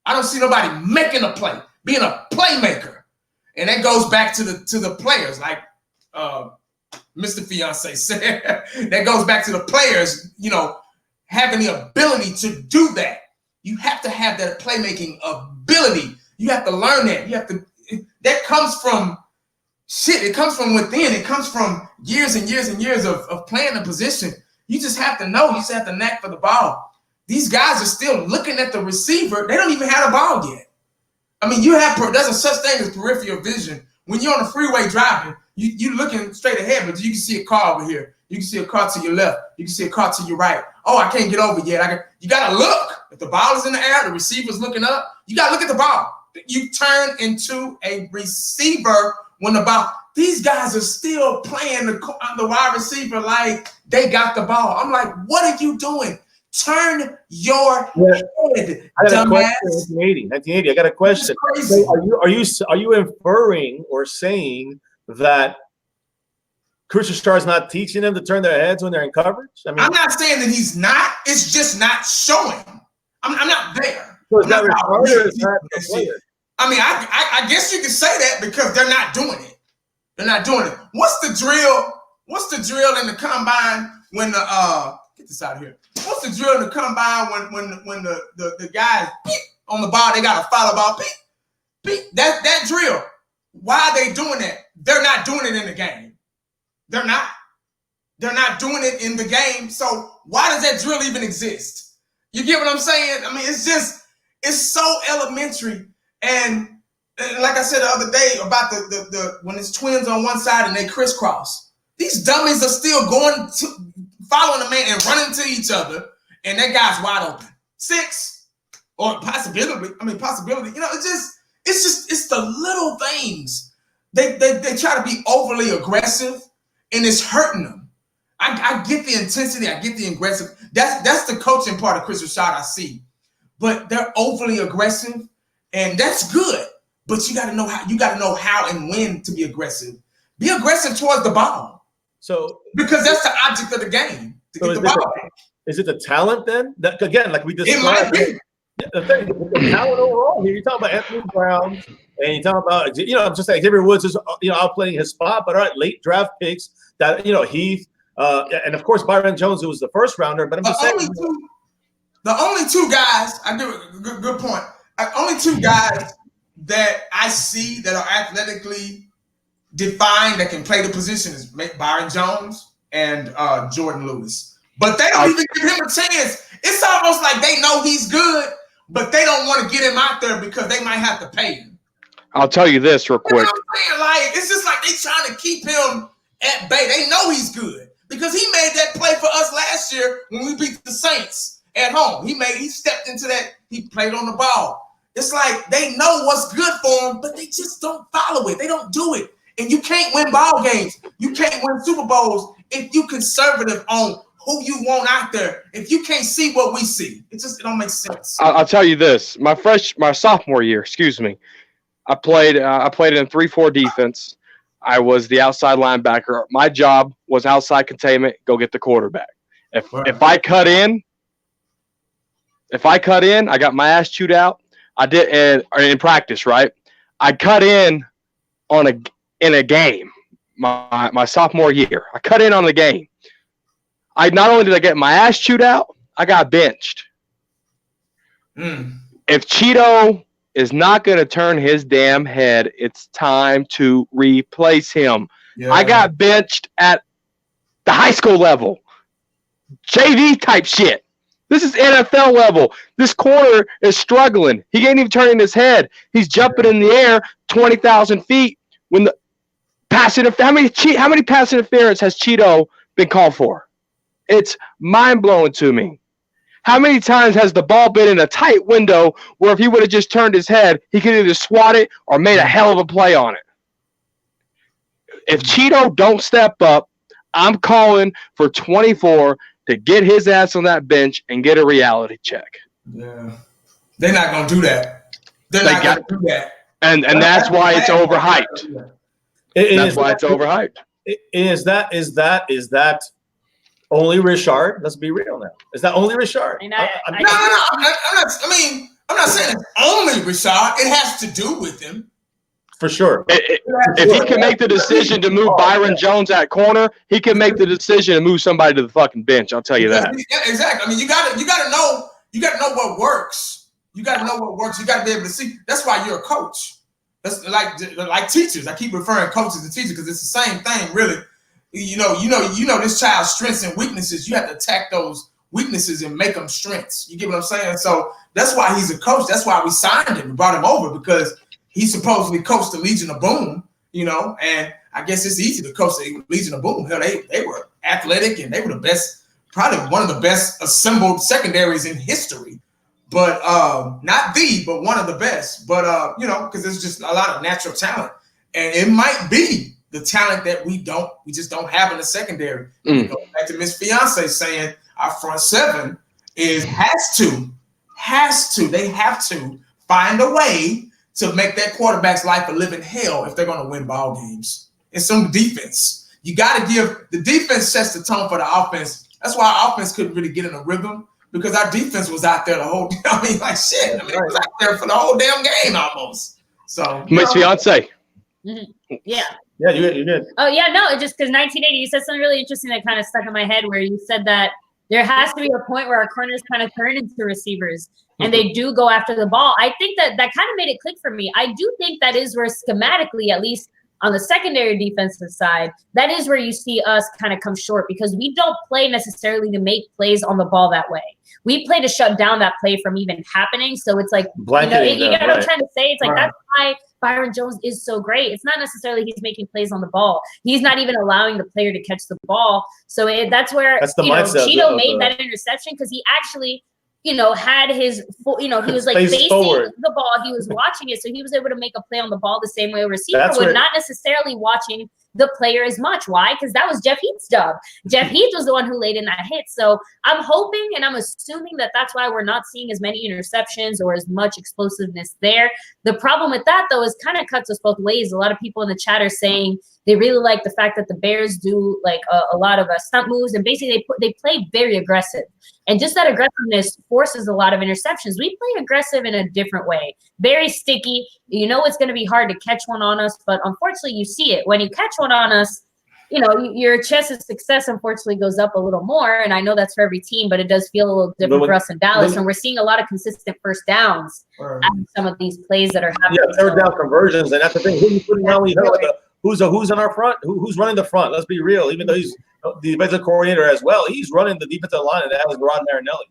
I don't see nobody making a play, being a playmaker. And that goes back to the players, like Mr. Fiance said. That goes back to the players, you know, having the ability to do that. You have to have that playmaking ability. You have to learn that. That comes from shit. It comes from within. It comes from years and years and years of playing the position. You just have to know. You just have to knack for the ball. These guys are still looking at the receiver. They don't even have the ball yet. I mean, there's a such thing as peripheral vision. When you're on the freeway driving, you're looking straight ahead, but you can see a car over here. You can see a car to your left. You can see a car to your right. Oh, I can't get over yet. You got to look. If the ball is in the air, the receiver's looking up, you got to look at the ball. You turn into a receiver when the ball. These guys are still playing the wide receiver like they got the ball. I'm like, what are you doing? Turn your head, I got a dumbass. question. 1980. I got a question. So are you inferring or saying that Crucial Star is not teaching them to turn their heads when they're in coverage? I mean, I'm not saying that he's not. It's just not showing. I'm not there. So is that retarded or is that the player? I mean, I guess you could say that because they're not doing it. They're not doing it. What's the drill? What's the drill in the combine when the get this out of here? What's the drill in the combine when the guys on the ball, they got a follow ball, that drill. Why are they doing that? They're not doing it in the game. They're not. They're not doing it in the game. So why does that drill even exist? You get what I'm saying? I mean, it's so elementary. And like I said the other day about the when it's twins on one side and they crisscross, these dummies are still following the man and running to each other, and that guy's wide open. 6 or possibility. You know, it's the little things. They try to be overly aggressive, and it's hurting them. I get the intensity. I get the aggressive. That's the coaching part of Chris Rashad I see. But they're overly aggressive, and that's good. But you got to know how. You got to know how and when to be aggressive. Be aggressive towards the ball. So because that's the object of the game to get the ball. Is it the talent then? That, again, like we described. It might be. The talent overall. Here you're talking about Anthony Brown, and you're talking about just like Xavier Woods is outplaying his spot, but all right, late draft picks that Heath. And of course, Byron Jones, who was the first rounder. But I'm just saying, the only two guys, I do good point. Only two guys that I see that are athletically defined that can play the position is Byron Jones and Jordan Lewis. But they don't even give him a chance. It's almost like they know he's good, but they don't want to get him out there because they might have to pay him. I'll tell you this real quick. You know what I'm saying? Like, it's just like they trying to keep him at bay. They know he's good. Because he made that play for us last year when we beat the Saints at home. He stepped into that. He played on the ball. It's like they know what's good for him, but they just don't follow it. They don't do it. And you can't win ball games. You can't win Super Bowls if you conservative on who you want out there. If you can't see what we see, it don't make sense. I'll tell you this. My sophomore year, I played in 3-4 defense. I was the outside linebacker. My job was outside containment, go get the quarterback. If I cut in, I got my ass chewed out. I did in practice, right? I cut in in a game. my sophomore year. I cut in on the game. Not only did I get my ass chewed out, I got benched. If Cheeto is not going to turn his damn head, it's time to replace him. Yeah. I got benched at the high school level. JV type shit. This is NFL level. This corner is struggling. He ain't even turning his head. He's jumping in the air 20,000 feet. When the pass interference, how many pass interference has Cheeto been called for? It's mind-blowing to me. How many times has the ball been in a tight window where if he would have just turned his head, he could either swat it or made a hell of a play on it? If Cheeto don't step up, I'm calling for 24 to get his ass on that bench and get a reality check. Yeah. They're not going to do that. They're not going to do that. And that's why it's overhyped. That's why it's overhyped. Is that only Richard? Let's be real now. Is that only Richard? No. I'm not saying it's only Richard. It has to do with him. For sure. If he can make the decision to move Byron Jones at corner, he can make the decision to move somebody to the fucking bench. I'll tell you that. Yeah, exactly. I mean, you gotta know what works. You gotta know what works. You gotta be able to see. That's why you're a coach. That's like teachers. I keep referring coaches to teachers because it's the same thing, really. You know this child's strengths and weaknesses. You have to attack those weaknesses and make them strengths. You get what I'm saying? So that's why he's a coach. That's why we signed him and brought him over, because he supposedly coached the Legion of Boom, and I guess it's easy to coach the Legion of Boom. Hell, they were athletic and they were the best, probably one of the best assembled secondaries in history. But not but one of the best. But because there's just a lot of natural talent, and it might be the talent that we just don't have in the secondary. Back to Miss Fiance saying our front seven they have to find a way to make that quarterback's life a living hell if they're going to win ball games. And some defense. You got to give – the defense sets the tone for the offense. That's why our offense couldn't really get in a rhythm, because our defense was out there the whole – I mean, like shit. I mean, it was out there for the whole damn game almost. So Miss Fiance. Mm-hmm. Yeah. Yeah, you did. Oh, yeah, no, just because 1980, you said something really interesting that kind of stuck in my head, where you said that there has to be a point where our corners kind of turn into receivers and they do go after the ball. I think that kind of made it click for me. I do think that is where schematically, at least on the secondary defensive side, that is where you see us kind of come short, because we don't play necessarily to make plays on the ball that way. We play to shut down that play from even happening. So it's like, you get what I'm trying to say? It's like, that's why Byron Jones is so great. It's not necessarily he's making plays on the ball. He's not even allowing the player to catch the ball. So that's where Cheeto made that interception, because he actually, had his, he was like facing the ball. He was watching it. So he was able to make a play on the ball the same way a receiver would, not necessarily watching the player as much. Why? Because that was Jeff Heath's job. Jeff Heath was the one who laid in that hit. So I'm hoping and I'm assuming that that's why we're not seeing as many interceptions or as much explosiveness there. The problem with that, though, is kind of cuts us both ways. A lot of people in the chat are saying they really like the fact that the Bears do like a lot of stunt moves, and basically they play very aggressive. And just that aggressiveness forces a lot of interceptions. We play aggressive in a different way. Very sticky. It's going to be hard to catch one on us, but unfortunately you see it. When you catch one on us, your chance of success unfortunately goes up a little more. And I know that's for every team, but it does feel a little different for us in Dallas. And we're seeing a lot of consistent first downs after some of these plays that are happening. Yeah, third down conversions. And that's the thing. Who are you putting on when you know who's on our front? Who's running the front? Let's be real. Even though he's the defensive coordinator as well, he's running the defensive line, and that was Rod Marinelli.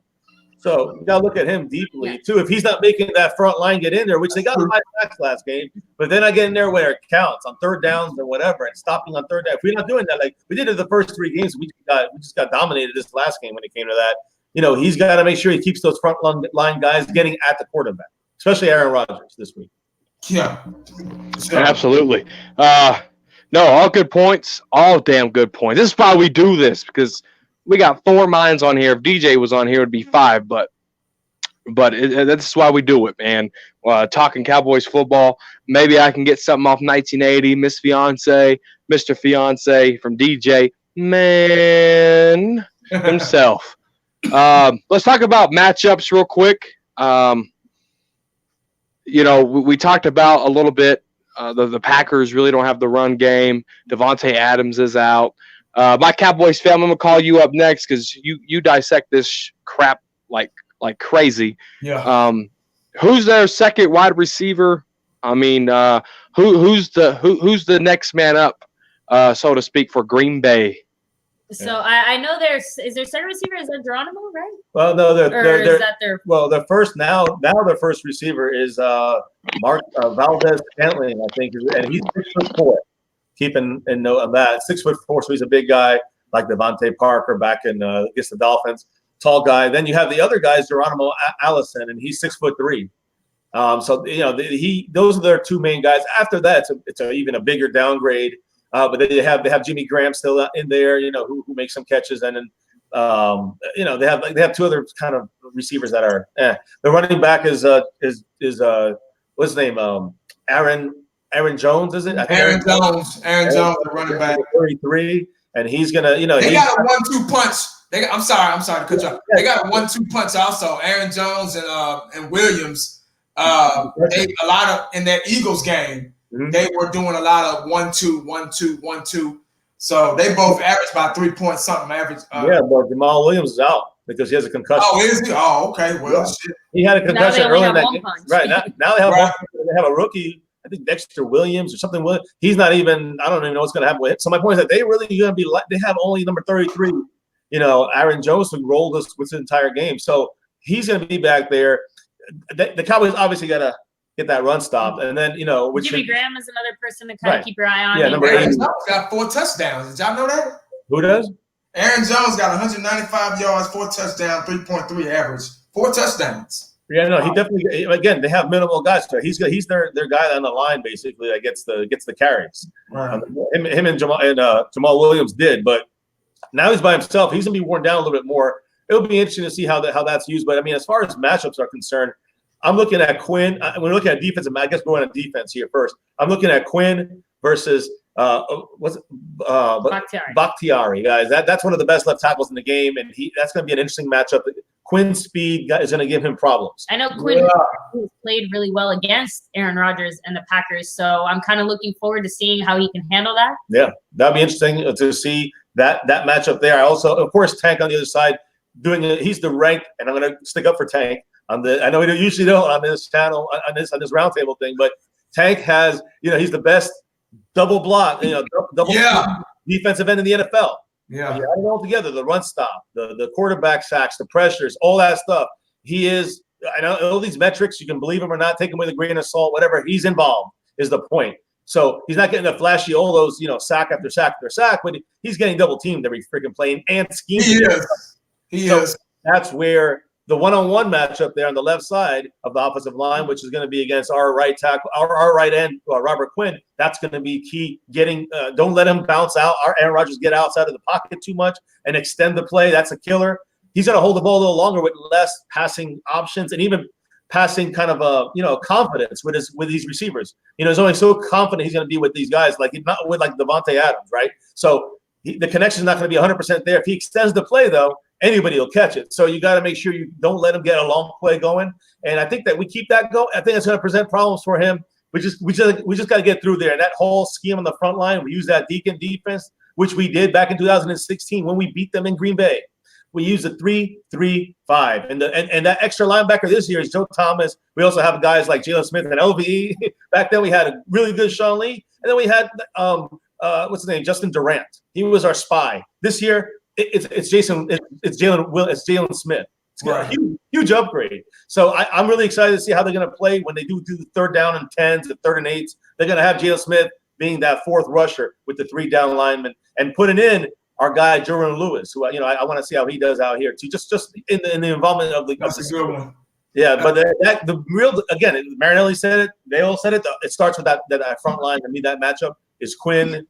So you gotta look at him deeply too. If he's not making that front line get in there, which they got 5 sacks last game, but they're not getting there where it counts on third downs or whatever, and stopping on third down. If we're not doing that, like we did in the first 3 games, we just got dominated this last game when it came to that. He's got to make sure he keeps those front line guys getting at the quarterback, especially Aaron Rodgers this week. Yeah, absolutely. No, all good points, all damn good points. This is why we do this, because we got 4 minds on here. If DJ was on here, it would be 5, but that's why we do it, man. Talking Cowboys football. Maybe I can get something off 1980, Miss Fiance, Mr. Fiance from DJ, man himself. Let's talk about matchups real quick. We talked about a little bit The Packers really don't have the run game. Devontae Adams is out. My Cowboys fan, I'm gonna call you up next because you dissect this crap like crazy. Yeah. Who's their second wide receiver? I mean, who's the next man up, so to speak, for Green Bay? So I know is there second receiver? Is that Geronimo, right? Well, no, they're is that their their first now their first receiver is Mark Valdez Scantling, I think, and he's 6'4". Keeping a note on that, 6'4", so he's a big guy like Devontae Parker back in against the Dolphins, tall guy. Then you have the other guys, Geronimo Allison, and he's 6'3". So those are their two main guys. After that, it's even a bigger downgrade. But they have Jimmy Graham still in there, who makes some catches, and then they have two other kind of receivers that are. The running back is what's his name? Aaron Jones, is it? I think Aaron Jones, the running back, 33, and he's gonna. They got a 1-2 punch. I'm sorry to cut you off. They got a 1-2 punch also. Aaron Jones and Williams. They a lot of in that Eagles game. Mm-hmm. They were doing a lot of 1-2, 1-2, 1-2. So they both averaged about 3 points something average. But Jamal Williams is out because he has a concussion. Oh, is he? Oh, okay. Well, shit. He had a concussion early in that game. Right. Now they have they have a rookie, I think Dexter Williams or something. He's not even, I don't even know what's going to happen with it. So my point is that they really going to be like, they have only number 33, Aaron Jones, who rolled us with the entire game. So he's going to be back there. The Cowboys obviously got to get that run stopped, and then Jimmy Graham is another person to kind of keep your eye on. Yeah, number 8. Aaron Jones got 4 touchdowns. Did y'all know that? Who does? Aaron Jones got 195 yards, 4 touchdowns, 3.3 average, 4 touchdowals. Yeah, no, he definitely. Again, they have minimal guys. So he's their guy on the line basically that gets the carries. Right. Him and Jamal Williams did, but now he's by himself. He's gonna be worn down a little bit more. It'll be interesting to see how that's used. But I mean, as far as matchups are concerned, I'm looking at Quinn. We're looking at defensive. I guess we're going to defense here first. I'm looking at Quinn versus Bakhtiari, guys. That's one of the best left tackles in the game, and that's going to be an interesting matchup. Quinn's speed is going to give him problems. I know Quinn has played really well against Aaron Rodgers and the Packers, so I'm kind of looking forward to seeing how he can handle that. Yeah, that'd be interesting to see that matchup there. I also, of course, Tank on the other side he's the rank, and I'm going to stick up for Tank. I know we usually don't on this channel on this roundtable thing, but Tank has he's the best double block double defensive end in the NFL. Yeah, you add it all together: the run stop, the quarterback sacks, the pressures, all that stuff. He is. I know all these metrics. You can believe him or not, take him with a grain of salt. Whatever, he's involved is the point. So he's not getting the flashy all those sack after sack after sack, but he's getting double teamed every freaking play and scheming. He is. That's where the one-on-one matchup there on the left side of the offensive line, which is going to be against our right tackle, our right end, Robert Quinn. That's going to be key. Don't let him bounce out. Our Aaron Rodgers get outside of the pocket too much and extend the play. That's a killer. He's going to hold the ball a little longer with less passing options and even passing kind of confidence with these receivers. He's only so confident he's going to be with these guys, like not with like Devontae Adams, right? So the connection is not going to be 100% there. If he extends the play though, anybody will catch it. So you got to make sure you don't let him get a long play going. And I think that we keep that going. I think it's going to present problems for him. We just got to get through there. And that whole scheme on the front line, we use that Deacon defense, which we did back in 2016 when we beat them in Green Bay. We use a 3-3-5. And that extra linebacker this year is Joe Thomas. We also have guys like Jalen Smith and LVE. Back then we had a really good Sean Lee. And then we had what's his name? Justin Durant. He was our spy. This year it's Jalen Smith. It's a huge upgrade. So I'm really excited to see how they're going to play when they do the 3rd down and 10s, the 3rd and 8s. They're going to have Jalen Smith being that 4th rusher with the 3 down linemen and putting in our guy Jordan Lewis, who I want to see how he does out here too. Just in the involvement of the. That's a good one. Yeah, but the real again, Marinelli said it. They all said it. It starts with that front line. To me, that matchup is Quinn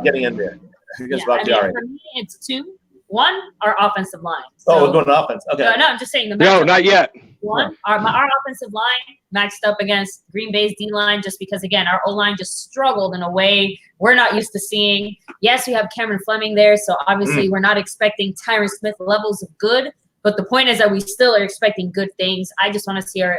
getting in there. For me, it's 2. 1, our offensive line. So, we're going to offense. Okay. No, I'm just saying the matchup. No, not yet. 1, our offensive line maxed up against Green Bay's D-line just because, again, our O-line just struggled in a way we're not used to seeing. Yes, we have Cameron Fleming there, so obviously we're not expecting Tyron Smith levels of good, but the point is that we still are expecting good things. I just want to see our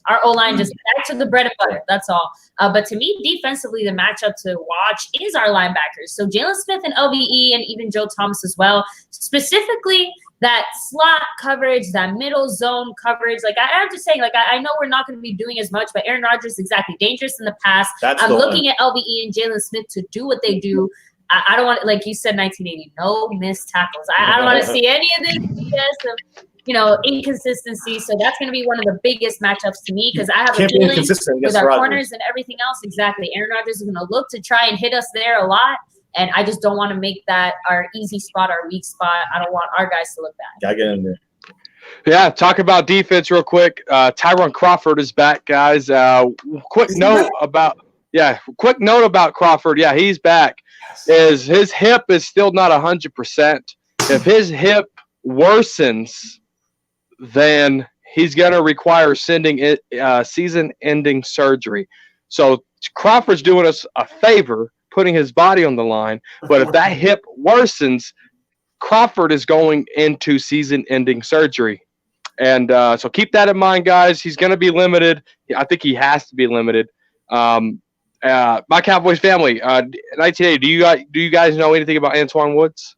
Our O-line just back to the bread and butter. That's all. But to me, defensively, the matchup to watch is our linebackers. So Jalen Smith and LVE and even Joe Thomas as well. Specifically, that slot coverage, that middle zone coverage. Like I'm just saying, like I know we're not going to be doing as much, but Aaron Rodgers is exactly dangerous in the pass. I'm looking at LVE and Jalen Smith to do what they do. I don't want, like you said, 1980, no missed tackles. I don't want to see any of this BS of, inconsistency. So that's going to be one of the biggest matchups to me because I have a feeling with our corners and everything else. Exactly. Aaron Rodgers is going to look to try and hit us there a lot. And I just don't want to make that our easy spot, our weak spot. I don't want our guys to look bad. Gotta get in there. Yeah, talk about defense real quick. Tyron Crawford is back, guys. Quick note about Crawford. Yeah, he's back. Is his hip is still not 100%. If his hip worsens, then he's going to require season-ending surgery. So Crawford's doing us a favor, putting his body on the line. But if that hip worsens, Crawford is going into season-ending surgery. And so keep that in mind, guys. He's going to be limited. I think he has to be limited. My Cowboys family, 1980. Do you guys know anything about Antoine Woods?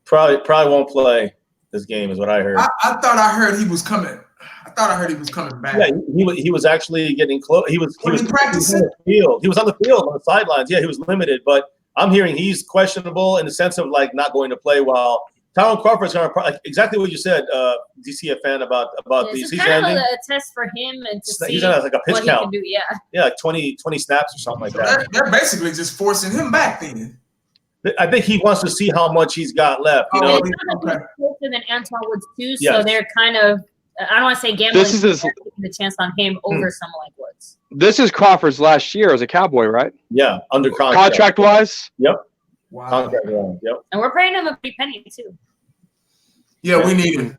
Probably won't play this game, is what I heard. I thought I heard he was coming. I thought I heard he was coming back. Yeah, he was actually getting close. He was practicing on the field. He was on the field on the sidelines. Yeah, he was limited, but I'm hearing he's questionable in the sense of like not going to play. While Tyron Crawford's going to exactly what you said, DC, a fan about the season ending. It's kind of a test for him and to see he's on like a pitch what count. He can do. Yeah, like 20 snaps or something like that. They're basically just forcing him back then. I think he wants to see how much he's got left. It's not closer than Antoine Woods too, so they're kind of. I don't want to say gambling. This is the chance on him over someone like Woods. This is Crawford's last year as a Cowboy, right? Yeah, under contract. Contract-wise? Yep. Wow. Contract-wise, yep. And we're paying him a pretty penny too. Yeah, we need him.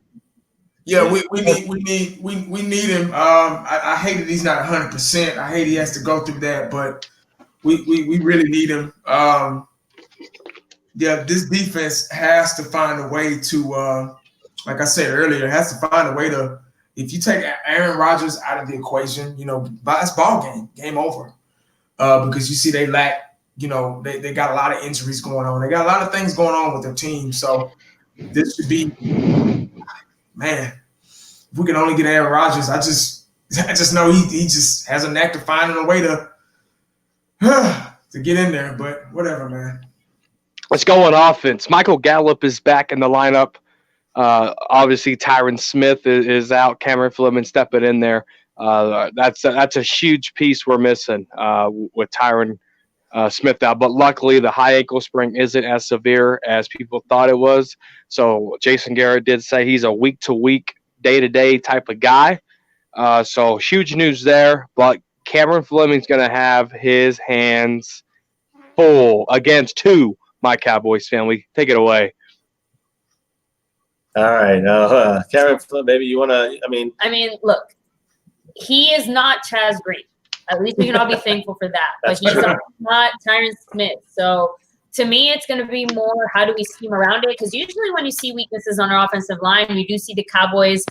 Yeah, we need him. I hate that he's not 100%. I hate he has to go through that, but we really need him. This defense has to find a way to, like I said earlier, has to find a way to. If you take Aaron Rodgers out of the equation, it's ball game over. Because you see they lack, they got a lot of injuries going on. They got a lot of things going on with their team. So this should be, man. If we can only get Aaron Rodgers, I just know he just has a knack to finding a way to get in there. But whatever, man. Let's go on offense. Michael Gallup is back in the lineup. Obviously, Tyron Smith is out. Cameron Fleming stepping in there. That's a huge piece we're missing with Tyron Smith out. But luckily, the high ankle sprain isn't as severe as people thought it was. So Jason Garrett did say he's a week-to-week, day-to-day type of guy. So huge news there. But Cameron Fleming's going to have his hands full against my Cowboys family. Take it away. All right. Cameron, maybe you want to, I mean, look, he is not Chaz Green. At least we can all be thankful for that. But he's not Tyron Smith. So to me, it's going to be more how do we scheme around it? Because usually when you see weaknesses on our offensive line, we do see the Cowboys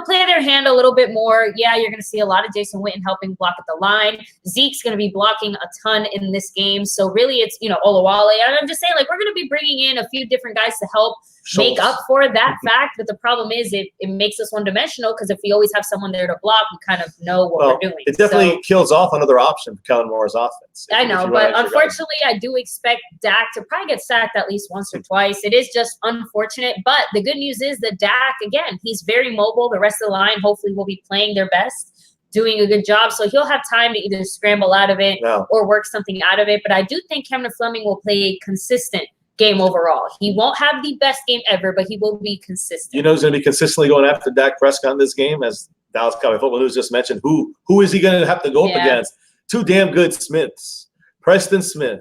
play their hand a little bit more. Yeah, you're going to see a lot of Jason Witten helping block at the line. Zeke's going to be blocking a ton in this game. So really it's, Olawale. I'm just saying, like, we're going to be bringing in a few different guys to help make up for that fact. But the problem is it makes us one-dimensional because if we always have someone there to block, we kind of know what we're doing. It definitely kills off another option for Kellen Moore's offense. I know, but unfortunately, I do expect Dak to probably get sacked at least once or twice. It is just unfortunate. But the good news is that Dak, again, he's very mobile. The rest of the line hopefully will be playing their best, doing a good job. So he'll have time to either scramble out of it or work something out of it. But I do think Cameron Fleming will play a consistent game overall. He won't have the best game ever, but he will be consistent. You know who's going to be consistently going after Dak Prescott in this game, as Dallas Cowboys Football News just mentioned? Who is he going to have to go up against? Two damn good Smiths. Preston Smith.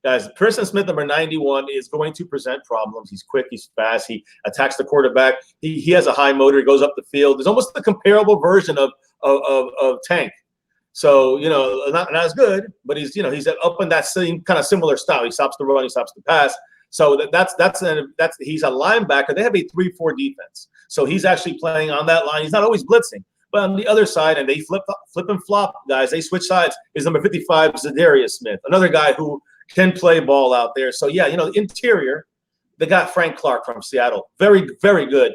Guys, Preston Smith, number 91, is going to present problems. He's quick. He's fast. He attacks the quarterback. He has a high motor. He goes up the field. There's almost a comparable version of Tank. So, not as good, but he's up in that same kind of similar style. He stops the run. He stops the pass. So that's he's a linebacker. They have a 3-4 defense. So he's actually playing on that line. He's not always blitzing, But on the other side, and they flip and flop, guys. They switch sides. Is number 55, Zadarius Smith, another guy who can play ball out there. So, yeah, the interior, they got Frank Clark from Seattle. Very, very good.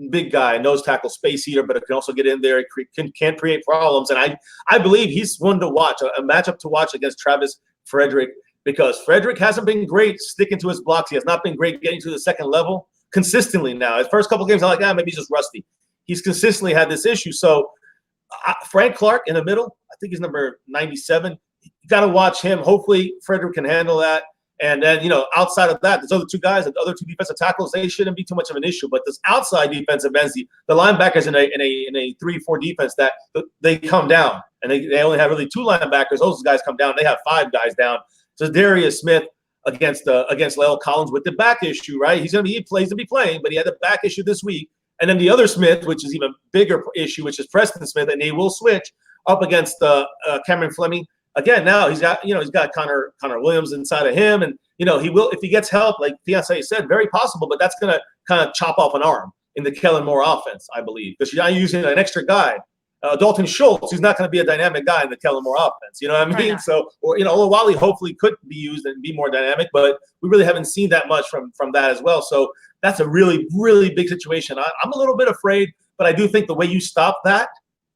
Big guy, nose tackle, space heater, but it can also get in there. Can create problems. And I believe he's one to watch, a matchup to watch against Travis Frederick, because Frederick hasn't been great sticking to his blocks. He has not been great getting to the second level consistently now. His first couple of games, I'm like, maybe he's just rusty. He's consistently had this issue. So Frank Clark in the middle, I think he's number 97. You got to watch him. Hopefully Frederick can handle that. And then, outside of that, there's other two guys, the other two defensive tackles, they shouldn't be too much of an issue. But this outside defensive ends, the linebackers in a 3-4 defense, that they come down. And they only have really two linebackers. Those guys come down. They have five guys down. So Darius Smith against La'el Collins with the back issue, right? He's going to be playing, but he had the back issue this week. And then the other Smith, which is even bigger issue, which is Preston Smith, and he will switch up against Cameron Fleming. Again, now he's got Connor Williams inside of him, and he will, if he gets help, like Fiancé said, very possible, but that's gonna kind of chop off an arm in the Kellen Moore offense, I believe, because you're not using an extra guy. Dalton Schultz, who's not going to be a dynamic guy in the Kellen Moore offense. You know what I mean? Right. So, or Olawale hopefully could be used and be more dynamic, but we really haven't seen that much from that as well. So that's a really, really big situation. I'm a little bit afraid, but I do think the way you stop that,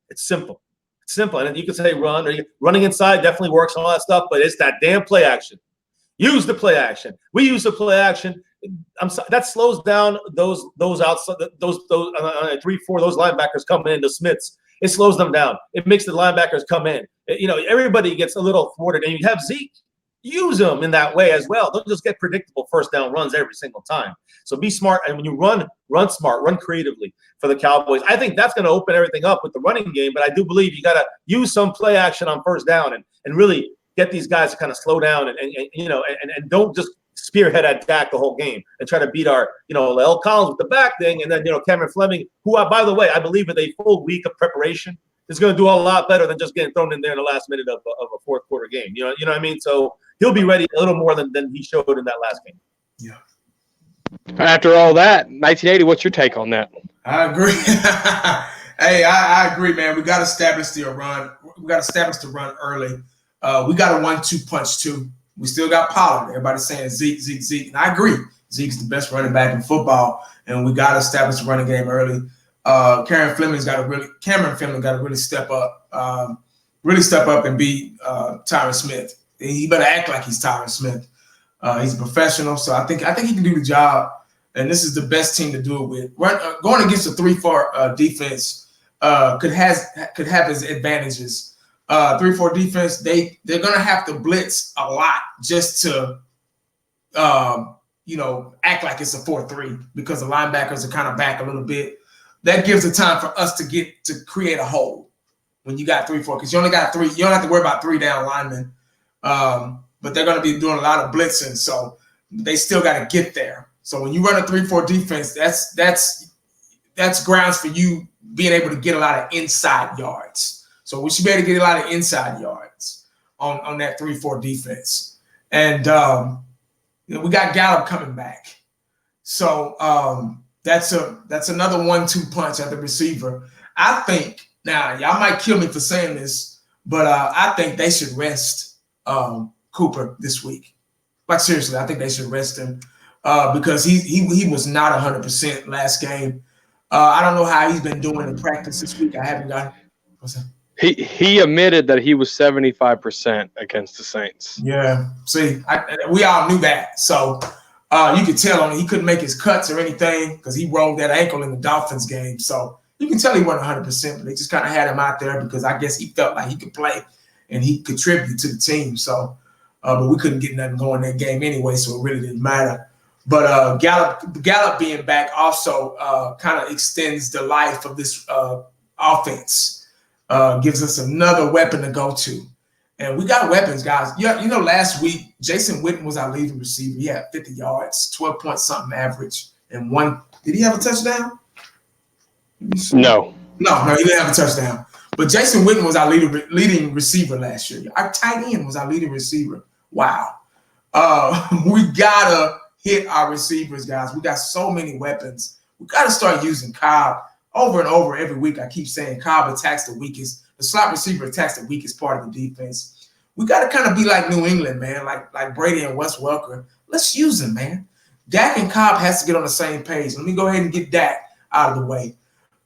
it's simple. It's simple. And you can say run, or running inside definitely works and all that stuff, but it's that damn play action. Use the play action. We use the play action. That slows down those outside, those 3-4, those linebackers coming into Smiths. It slows them down. It makes the linebackers come in. Everybody gets a little thwarted. And you have Zeke, use them in that way as well. Don't just get predictable first down runs every single time. So be smart. And when you run smart, run creatively for the Cowboys. I think that's going to open everything up with the running game. But I do believe you got to use some play action on first down and really get these guys to kind of slow down and don't just spearhead at Dak the whole game and try to beat our, La'el Collins with the back thing. And then, Cameron Fleming, who, by the way, I believe with a full week of preparation is going to do a lot better than just getting thrown in there in the last minute of a fourth quarter game. You know what I mean? So he'll be ready a little more than he showed in that last game. Yeah. After all that, 1980, what's your take on that? I agree. Hey, I agree, man. We got to establish the run. We got to establish the run early. We got a 1-2 punch too. We still got Pollard. Everybody's saying Zeke, Zeke, Zeke. And I agree. Zeke's the best running back in football, and we got to establish the running game early. Cameron Fleming got to really step up and be Tyron Smith. He better act like he's Tyron Smith. He's a professional, so I think he can do the job. And this is the best team to do it with. Going against a 3-4 defense could have its advantages. 3-4 defense, they're gonna have to blitz a lot just to act like it's a 4-3 because the linebackers are kind of back a little bit. That gives the time for us to create a hole when you got 3-4, because you only got 3. You don't have to worry about 3 down linemen, but they're gonna be doing a lot of blitzing, so they still got to get there. So when you run a 3-4 defense, that's grounds for you being able to get a lot of inside yards. So we should be able to get a lot of inside yards on that 3-4 defense. And we got Gallup coming back. So that's another 1-2 punch at the receiver. I think, now y'all might kill me for saying this, but I think they should rest Cooper this week. Like, seriously, I think they should rest him because he was not 100% last game. I don't know how he's been doing in practice this week. I haven't got – what's that? He admitted that he was 75% against the Saints. Yeah. See, we all knew that. So you could tell on he couldn't make his cuts or anything because he rolled that ankle in the Dolphins game. So you can tell he wasn't 100%, but they just kind of had him out there because I guess he felt like he could play and he contributed to the team. So, but we couldn't get nothing going in that game anyway, so it really didn't matter. But Gallup being back also kind of extends the life of this offense. Gives us another weapon to go to. And we got weapons, guys. Last week, Jason Witten was our leading receiver. He had 50 yards, 12-point-something average, and one – did he have a touchdown? No, he didn't have a touchdown. But Jason Witten was our leading receiver last year. Our tight end was our leading receiver. Wow. We got to hit our receivers, guys. We got so many weapons. We got to start using Kyle over and over every week, I keep saying Cobb attacks the weakest. The slot receiver attacks the weakest part of the defense. We got to kind of be like New England, man, like Brady and Wes Welker. Let's use them, man. Dak and Cobb has to get on the same page. Let me go ahead and get Dak out of the way.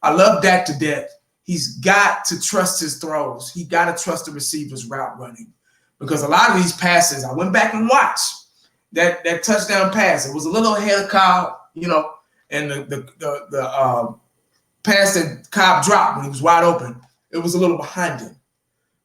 I love Dak to death. He's got to trust his throws. He got to trust the receiver's route running. Because a lot of these passes, I went back and watched that touchdown pass. It was a little ahead of Cobb, you know, and the pass that Cobb dropped when he was wide open, it was a little behind him.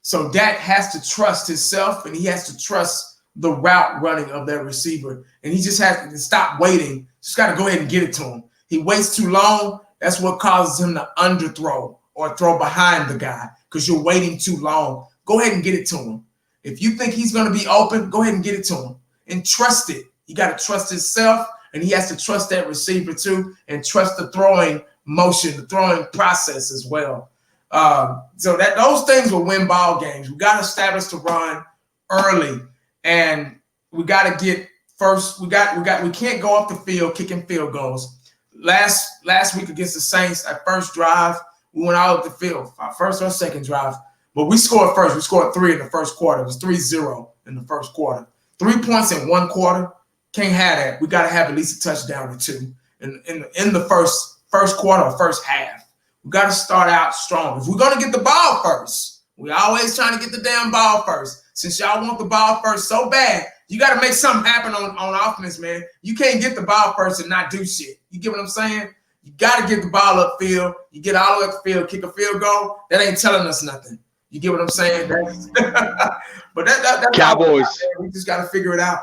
So Dak has to trust himself, and he has to trust the route running of that receiver. And he just has to stop waiting. Just got to go ahead and get it to him. He waits too long. That's what causes him to underthrow or throw behind the guy because you're waiting too long. Go ahead and get it to him. If you think he's going to be open, go ahead and get it to him and trust it. You got to trust himself, and he has to trust that receiver too, and trust the throwing motion, the throwing process as well. So that those things will win ball games. We got to establish the run early, and we got to get first. We can't go off the field kicking field goals. Last week against the Saints, that first drive, we went out of the field, our first or second drive. But we scored first. We scored 3 in the first quarter. It was 3-0 in the first quarter. 3 points in one quarter. Can't have that. We got to have at least a touchdown or two in the first quarter or first half. We got to start out strong. If we're going to get the ball first, we always trying to get the damn ball first. Since y'all want the ball first so bad, you got to make something happen on offense, man. You can't get the ball first and not do shit. You get what I'm saying? You got to get the ball upfield. You get all the way upfield, kick a field goal. That ain't telling us nothing. You get what I'm saying? But that's Cowboys. We just got to figure it out.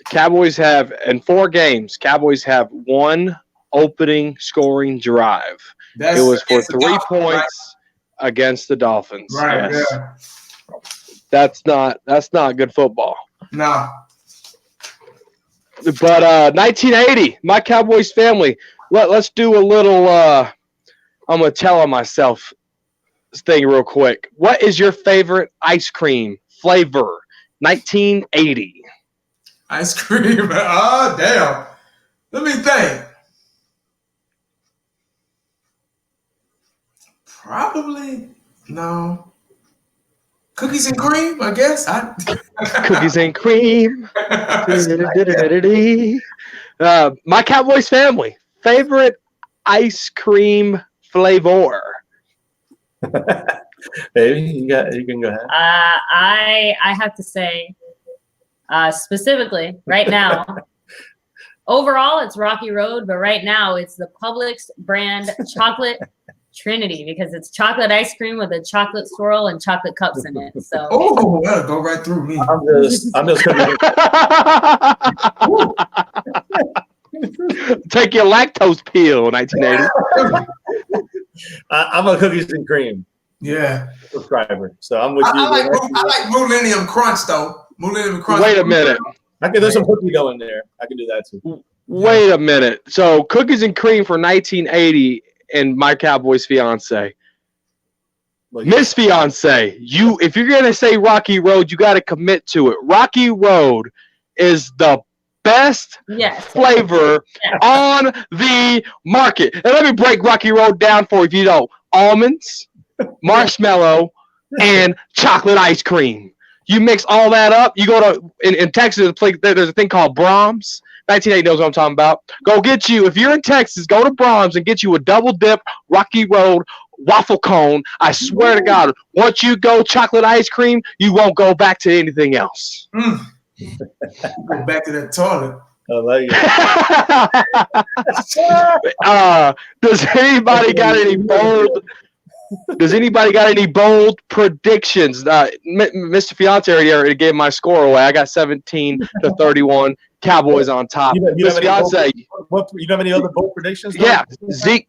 Cowboys have, in 4 games, Cowboys have 1 opening scoring drive. It was for 3 points right? Against the Dolphins. Right. Yes. Yeah. That's not good football. No. But 1980, my Cowboys family. Let's do a little. I'm gonna tell on myself thing real quick. What is your favorite ice cream flavor? 1980. Ice cream. Oh, damn. Let me think. Probably no. Cookies and cream, I guess. Cookies and cream. My Cowboys family. Favorite ice cream flavor? Baby, you can go ahead. I have to say, specifically right now, overall it's Rocky Road, but right now it's the Publix brand chocolate Trinity because it's chocolate ice cream with a chocolate swirl and chocolate cups in it. So oh, that'll go right through me. I'm just Take your lactose pill, 1980. I'm a cookies and cream. Yeah. Subscriber. So I'm with you. I like Millennium Crunch though. Millennium Crunch. Wait a minute. There's some cookie dough in there. I can do that too. Wait a minute. So cookies and cream for 1980 and my Cowboys fiance. Miss Fiance, if you're gonna say Rocky Road, you got to commit to it. Rocky Road is the best flavor on the market. And let me break Rocky Road down for you if you know. Almonds, marshmallow, and chocolate ice cream. You mix all that up. You go to in Texas. There's a thing called Brahms. 1980 knows what I'm talking about. Go get you, if you're in Texas, go to Brahms and get you a double dip Rocky Road waffle cone. I swear to God, once you go chocolate ice cream, you won't go back to anything else. Go back to that toilet. I like it. Does anybody got any bold predictions? Mr. Fiance already gave my score away. I got 17-31. Cowboys on top. Miss Fiance, you have any other bold predictions? Yeah, Zeke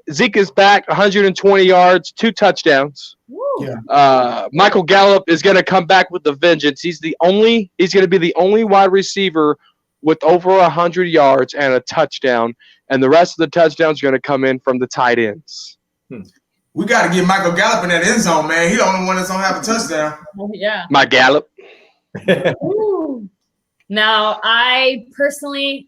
is back, 120 yards, 2 touchdowns. Yeah. Michael Gallup is going to come back with a vengeance. He's going to be the only wide receiver with over 100 yards and a touchdown, and the rest of the touchdowns are going to come in from the tight ends. We got to get Michael Gallup in that end zone, man. He's the only one that's going to have a touchdown. Yeah. My Gallup. Now, I personally,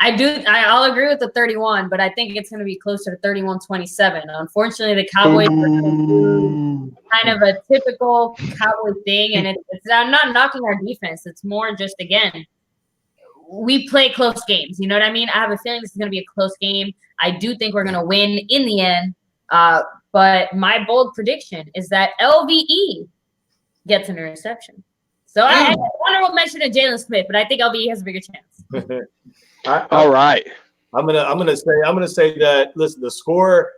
I'll agree with the 31, but I think it's going to be closer to 31-27. Unfortunately, the Cowboys are going to do kind of a typical Cowboy thing, and I'm not knocking our defense. It's more just, again, we play close games. You know what I mean? I have a feeling this is going to be a close game. I do think we're going to win in the end, but my bold prediction is that LVE gets an interception. So I honorable mention to Jalen Smith, but I think LVE has a bigger chance. All right. I'm gonna say that. Listen, the score.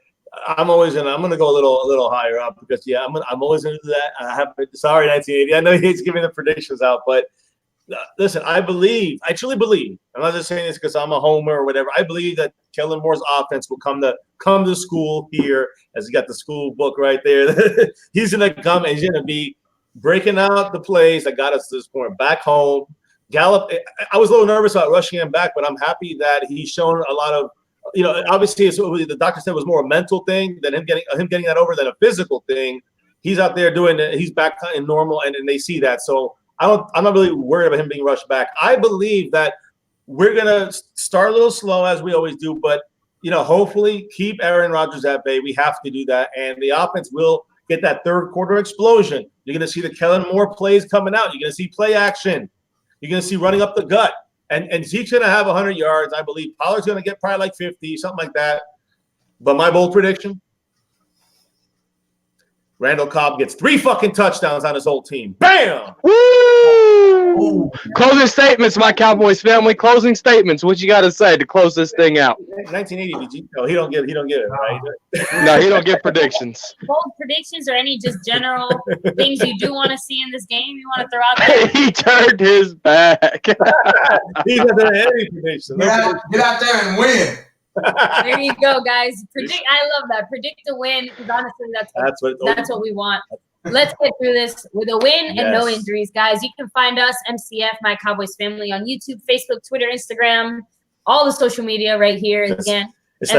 I'm gonna go a little higher up because I'm always gonna do that. Sorry, 1980. I know he hates giving the predictions out, but listen, I truly believe. I'm not just saying this because I'm a homer or whatever. I believe that Kellen Moore's offense will come to school here, as he got the school book right there. He's gonna come and he's gonna be breaking out the plays that got us to this point back home. Gallup, I was a little nervous about rushing him back, but I'm happy that he's shown a lot of, obviously the doctor said it was more a mental thing than him getting that over than a physical thing. He's out there doing it. He's back in normal, and they see that. So I'm not really worried about him being rushed back. I believe that we're gonna start a little slow as we always do, but hopefully keep Aaron Rodgers at bay. We have to do that, and the offense will get that third quarter explosion. You're gonna see the Kellen Moore plays coming out. You're gonna see play action. You're going to see running up the gut. And Zeke's going to have 100 yards, I believe. Pollard's going to get probably like 50, something like that. But my bold prediction, Randall Cobb gets 3 fucking touchdowns on his whole team. Bam! Woo! Closing statements, my Cowboys family. Closing statements. What you got to say to close this thing out? 1980, no, he don't get it, right? No, he don't get predictions. Bold predictions or any just general things you do want to see in this game you want to throw out there? He turned his back. He doesn't have any predictions. Get out there and win. There you go, guys. I love that. Predict a win, because honestly, that's what we want. Let's get through this with a win and no injuries, guys. You can find us, MCF, My Cowboys Family, on YouTube, Facebook, Twitter, Instagram, all the social media right here. Again, it's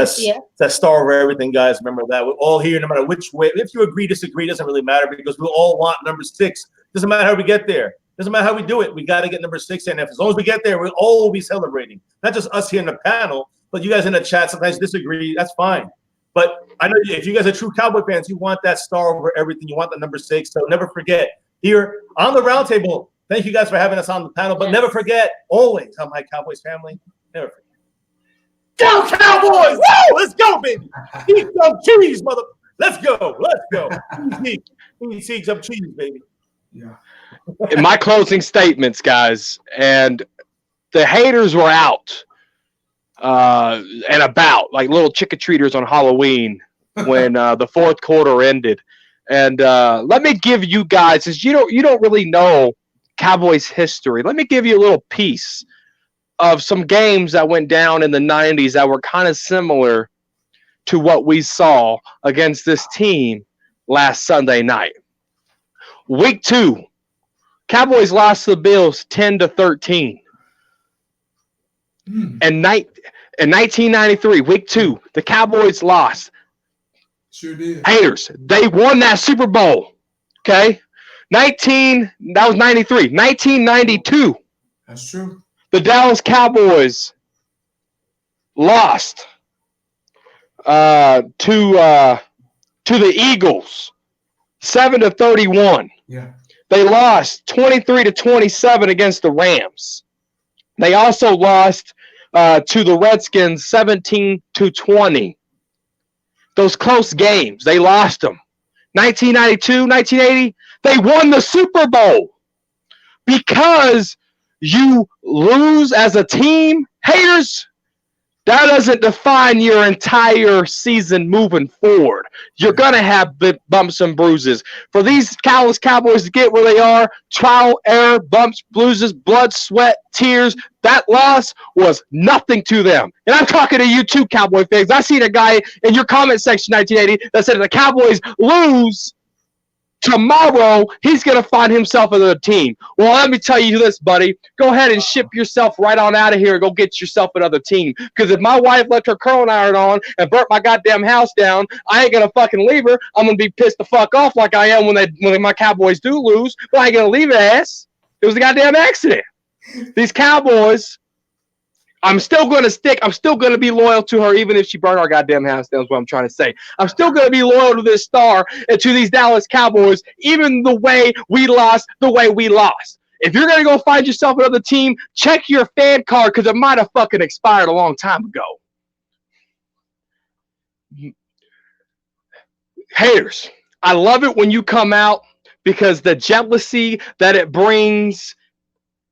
that star over everything, guys. Remember that. We're all here, no matter which way. If you agree, disagree, doesn't really matter, because we all want number 6. Doesn't matter how we get there. Doesn't matter how we do it. We got to get number 6 in. As long as we get there, we'll all be celebrating. Not just us here in the panel, but you guys in the chat sometimes disagree. That's fine. But I know if you guys are true Cowboy fans, you want that star over everything. You want the number 6. So never forget, here on the roundtable, thank you guys for having us on the panel. But never forget, always, on My Cowboys Family, never forget. Go Cowboys! Woo! Let's go, baby! Eat some cheese, mother. Let's go. Eat some cheese, baby. Yeah. In my closing statements, guys, and the haters were out and about like little trick-or-treaters on Halloween when the fourth quarter ended. And let me give you guys, as you don't really know Cowboys history, let me give you a little piece of some games that went down in the 90s that were kind of similar to what we saw against this team last Sunday night. Week 2, Cowboys lost to the Bills 10-13. In 1993, week 2, the Cowboys lost. Sure did. Haters, they won that Super Bowl. Okay? That was 93. 1992. That's true. The Dallas Cowboys lost to the Eagles 7-31. Yeah. They lost 23-27 against the Rams. They also lost to the Redskins 17-20. Those close games, they lost them. 1992, 1980, they won the Super Bowl. Because you lose as a team, haters, that doesn't define your entire season moving forward. You're going to have bumps and bruises. For these Dallas Cowboys to get where they are, trial, error, bumps, bruises, blood, sweat, tears, that loss was nothing to them. And I'm talking to you too, Cowboy fans. I seen a guy in your comment section 1980 that said if the Cowboys lose tomorrow, he's going to find himself another team. Well, let me tell you this, buddy. Go ahead and ship yourself right on out of here and go get yourself another team. Because if my wife left her curling iron on and burnt my goddamn house down, I ain't going to fucking leave her. I'm going to be pissed the fuck off like I am when my Cowboys do lose, but I ain't going to leave her ass. It was a goddamn accident. These Cowboys I'm still going to stick. I'm still going to be loyal to her, even if she burned our goddamn house down. Is what I'm trying to say. I'm still going to be loyal to this star and to these Dallas Cowboys, even the way we lost. If you're going to go find yourself another team, check your fan card because it might have fucking expired a long time ago. Haters, I love it when you come out because the jealousy that it brings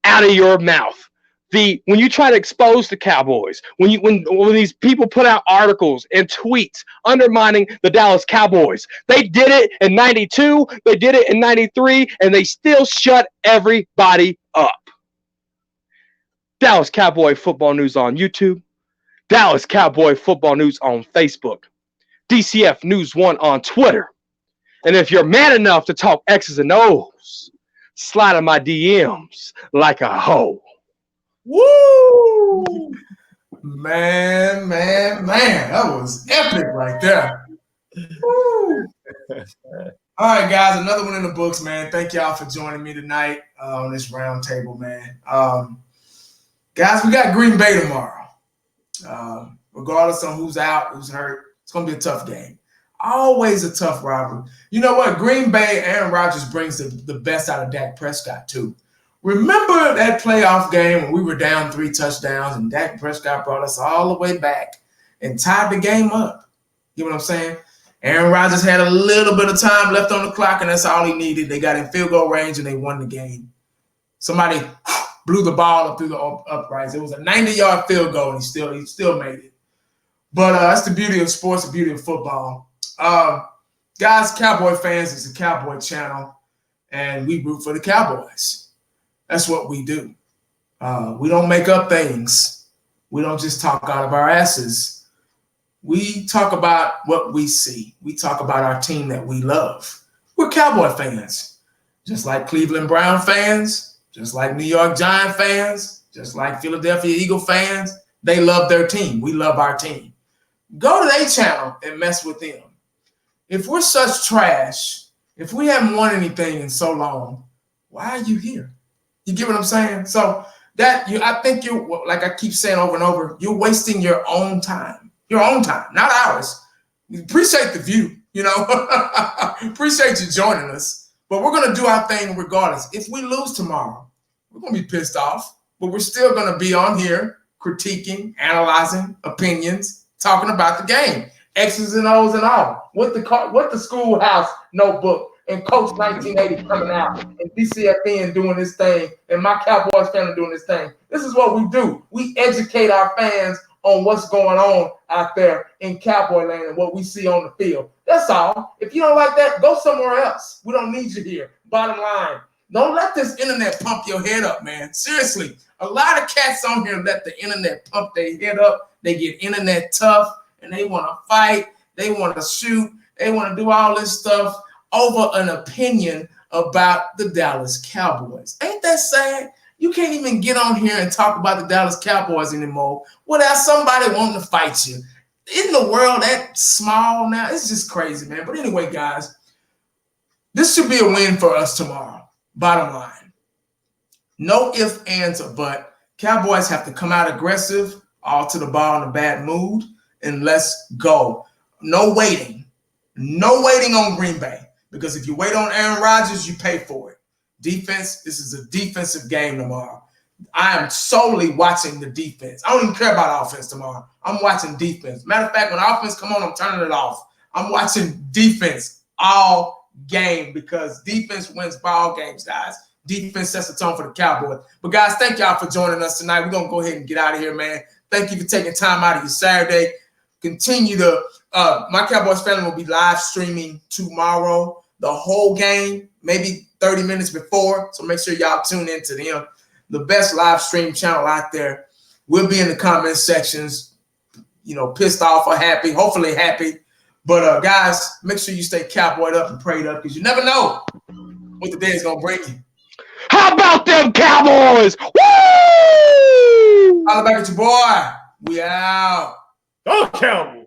out of your mouth. When you try to expose the Cowboys, when these people put out articles and tweets undermining the Dallas Cowboys, they did it in 92, they did it in 93, and they still shut everybody up. Dallas Cowboy Football News on YouTube, Dallas Cowboy Football News on Facebook, DCF News 1 on Twitter. And if you're man enough to talk X's and O's, slide in my DMs like a hoe. Woo! Man. That was epic right there. Woo! All right, guys, another one in the books, man. Thank y'all for joining me tonight on this round table, man. Guys, we got Green Bay tomorrow. Regardless of who's out, who's hurt, it's going to be a tough game. Always a tough rivalry. You know what? Green Bay, Aaron Rodgers brings the best out of Dak Prescott, too. Remember that playoff game when we were down 3 touchdowns and Dak Prescott brought us all the way back and tied the game up? You know what I'm saying? Aaron Rodgers had a little bit of time left on the clock, and that's all he needed. They got in field goal range, and they won the game. Somebody blew the ball up through the uprights. It was a 90-yard field goal, and he still made it. But that's the beauty of sports, the beauty of football. Guys, Cowboy fans, it's a Cowboy channel, and we root for the Cowboys. That's what we do. We don't make up things. We don't just talk out of our asses. We talk about what we see. We talk about our team that we love. We're Cowboy fans, just like Cleveland Brown fans, just like New York Giant fans, just like Philadelphia Eagle fans. They love their team. We love our team. Go to their channel and mess with them. If we're such trash, if we haven't won anything in so long, why are you here? You get what I'm saying? So I think you're, like I keep saying over and over, you're wasting your own time, not ours. We appreciate the view, appreciate you joining us, but we're going to do our thing regardless. If we lose tomorrow, we're going to be pissed off, but we're still going to be on here critiquing, analyzing opinions, talking about the game, X's and O's and all, with the schoolhouse notebook. And Coach 1980 coming out, and DCFN doing this thing, and my Cowboys family doing this thing. This is what we do. We educate our fans on what's going on out there in Cowboy land and what we see on the field. That's all. If you don't like that, go somewhere else. We don't need you here. Bottom line, don't let this internet pump your head up, man. Seriously, a lot of cats on here let the internet pump their head up. They get internet tough, and they want to fight. They want to shoot. They want to do all this stuff over an opinion about the Dallas Cowboys. Ain't that sad? You can't even get on here and talk about the Dallas Cowboys anymore without somebody wanting to fight you. Isn't the world that small now? It's just crazy, man. But anyway, guys, this should be a win for us tomorrow. Bottom line. No ifs, ands, or buts. Cowboys have to come out aggressive, all to the ball in a bad mood, and let's go. No waiting. No waiting on Green Bay. Because if you wait on Aaron Rodgers, you pay for it. Defense, this is a defensive game tomorrow. I am solely watching the defense. I don't even care about offense tomorrow. I'm watching defense. Matter of fact, when offense come on, I'm turning it off. I'm watching defense all game because defense wins ball games, guys. Defense sets the tone for the Cowboys. But, guys, thank y'all for joining us tonight. We're going to go ahead and get out of here, man. Thank you for taking time out of your Saturday. Continue to my Cowboys family will be live streaming tomorrow, the whole game, maybe 30 minutes before. So make sure y'all tune into them. The best live stream channel out there. We'll be in the comment sections, pissed off or happy, hopefully happy. But guys, make sure you stay cowboyed up and prayed up because you never know what the day is gonna bring you. How about them Cowboys? Woo! Holla back at your boy. We out. Go Cowboys!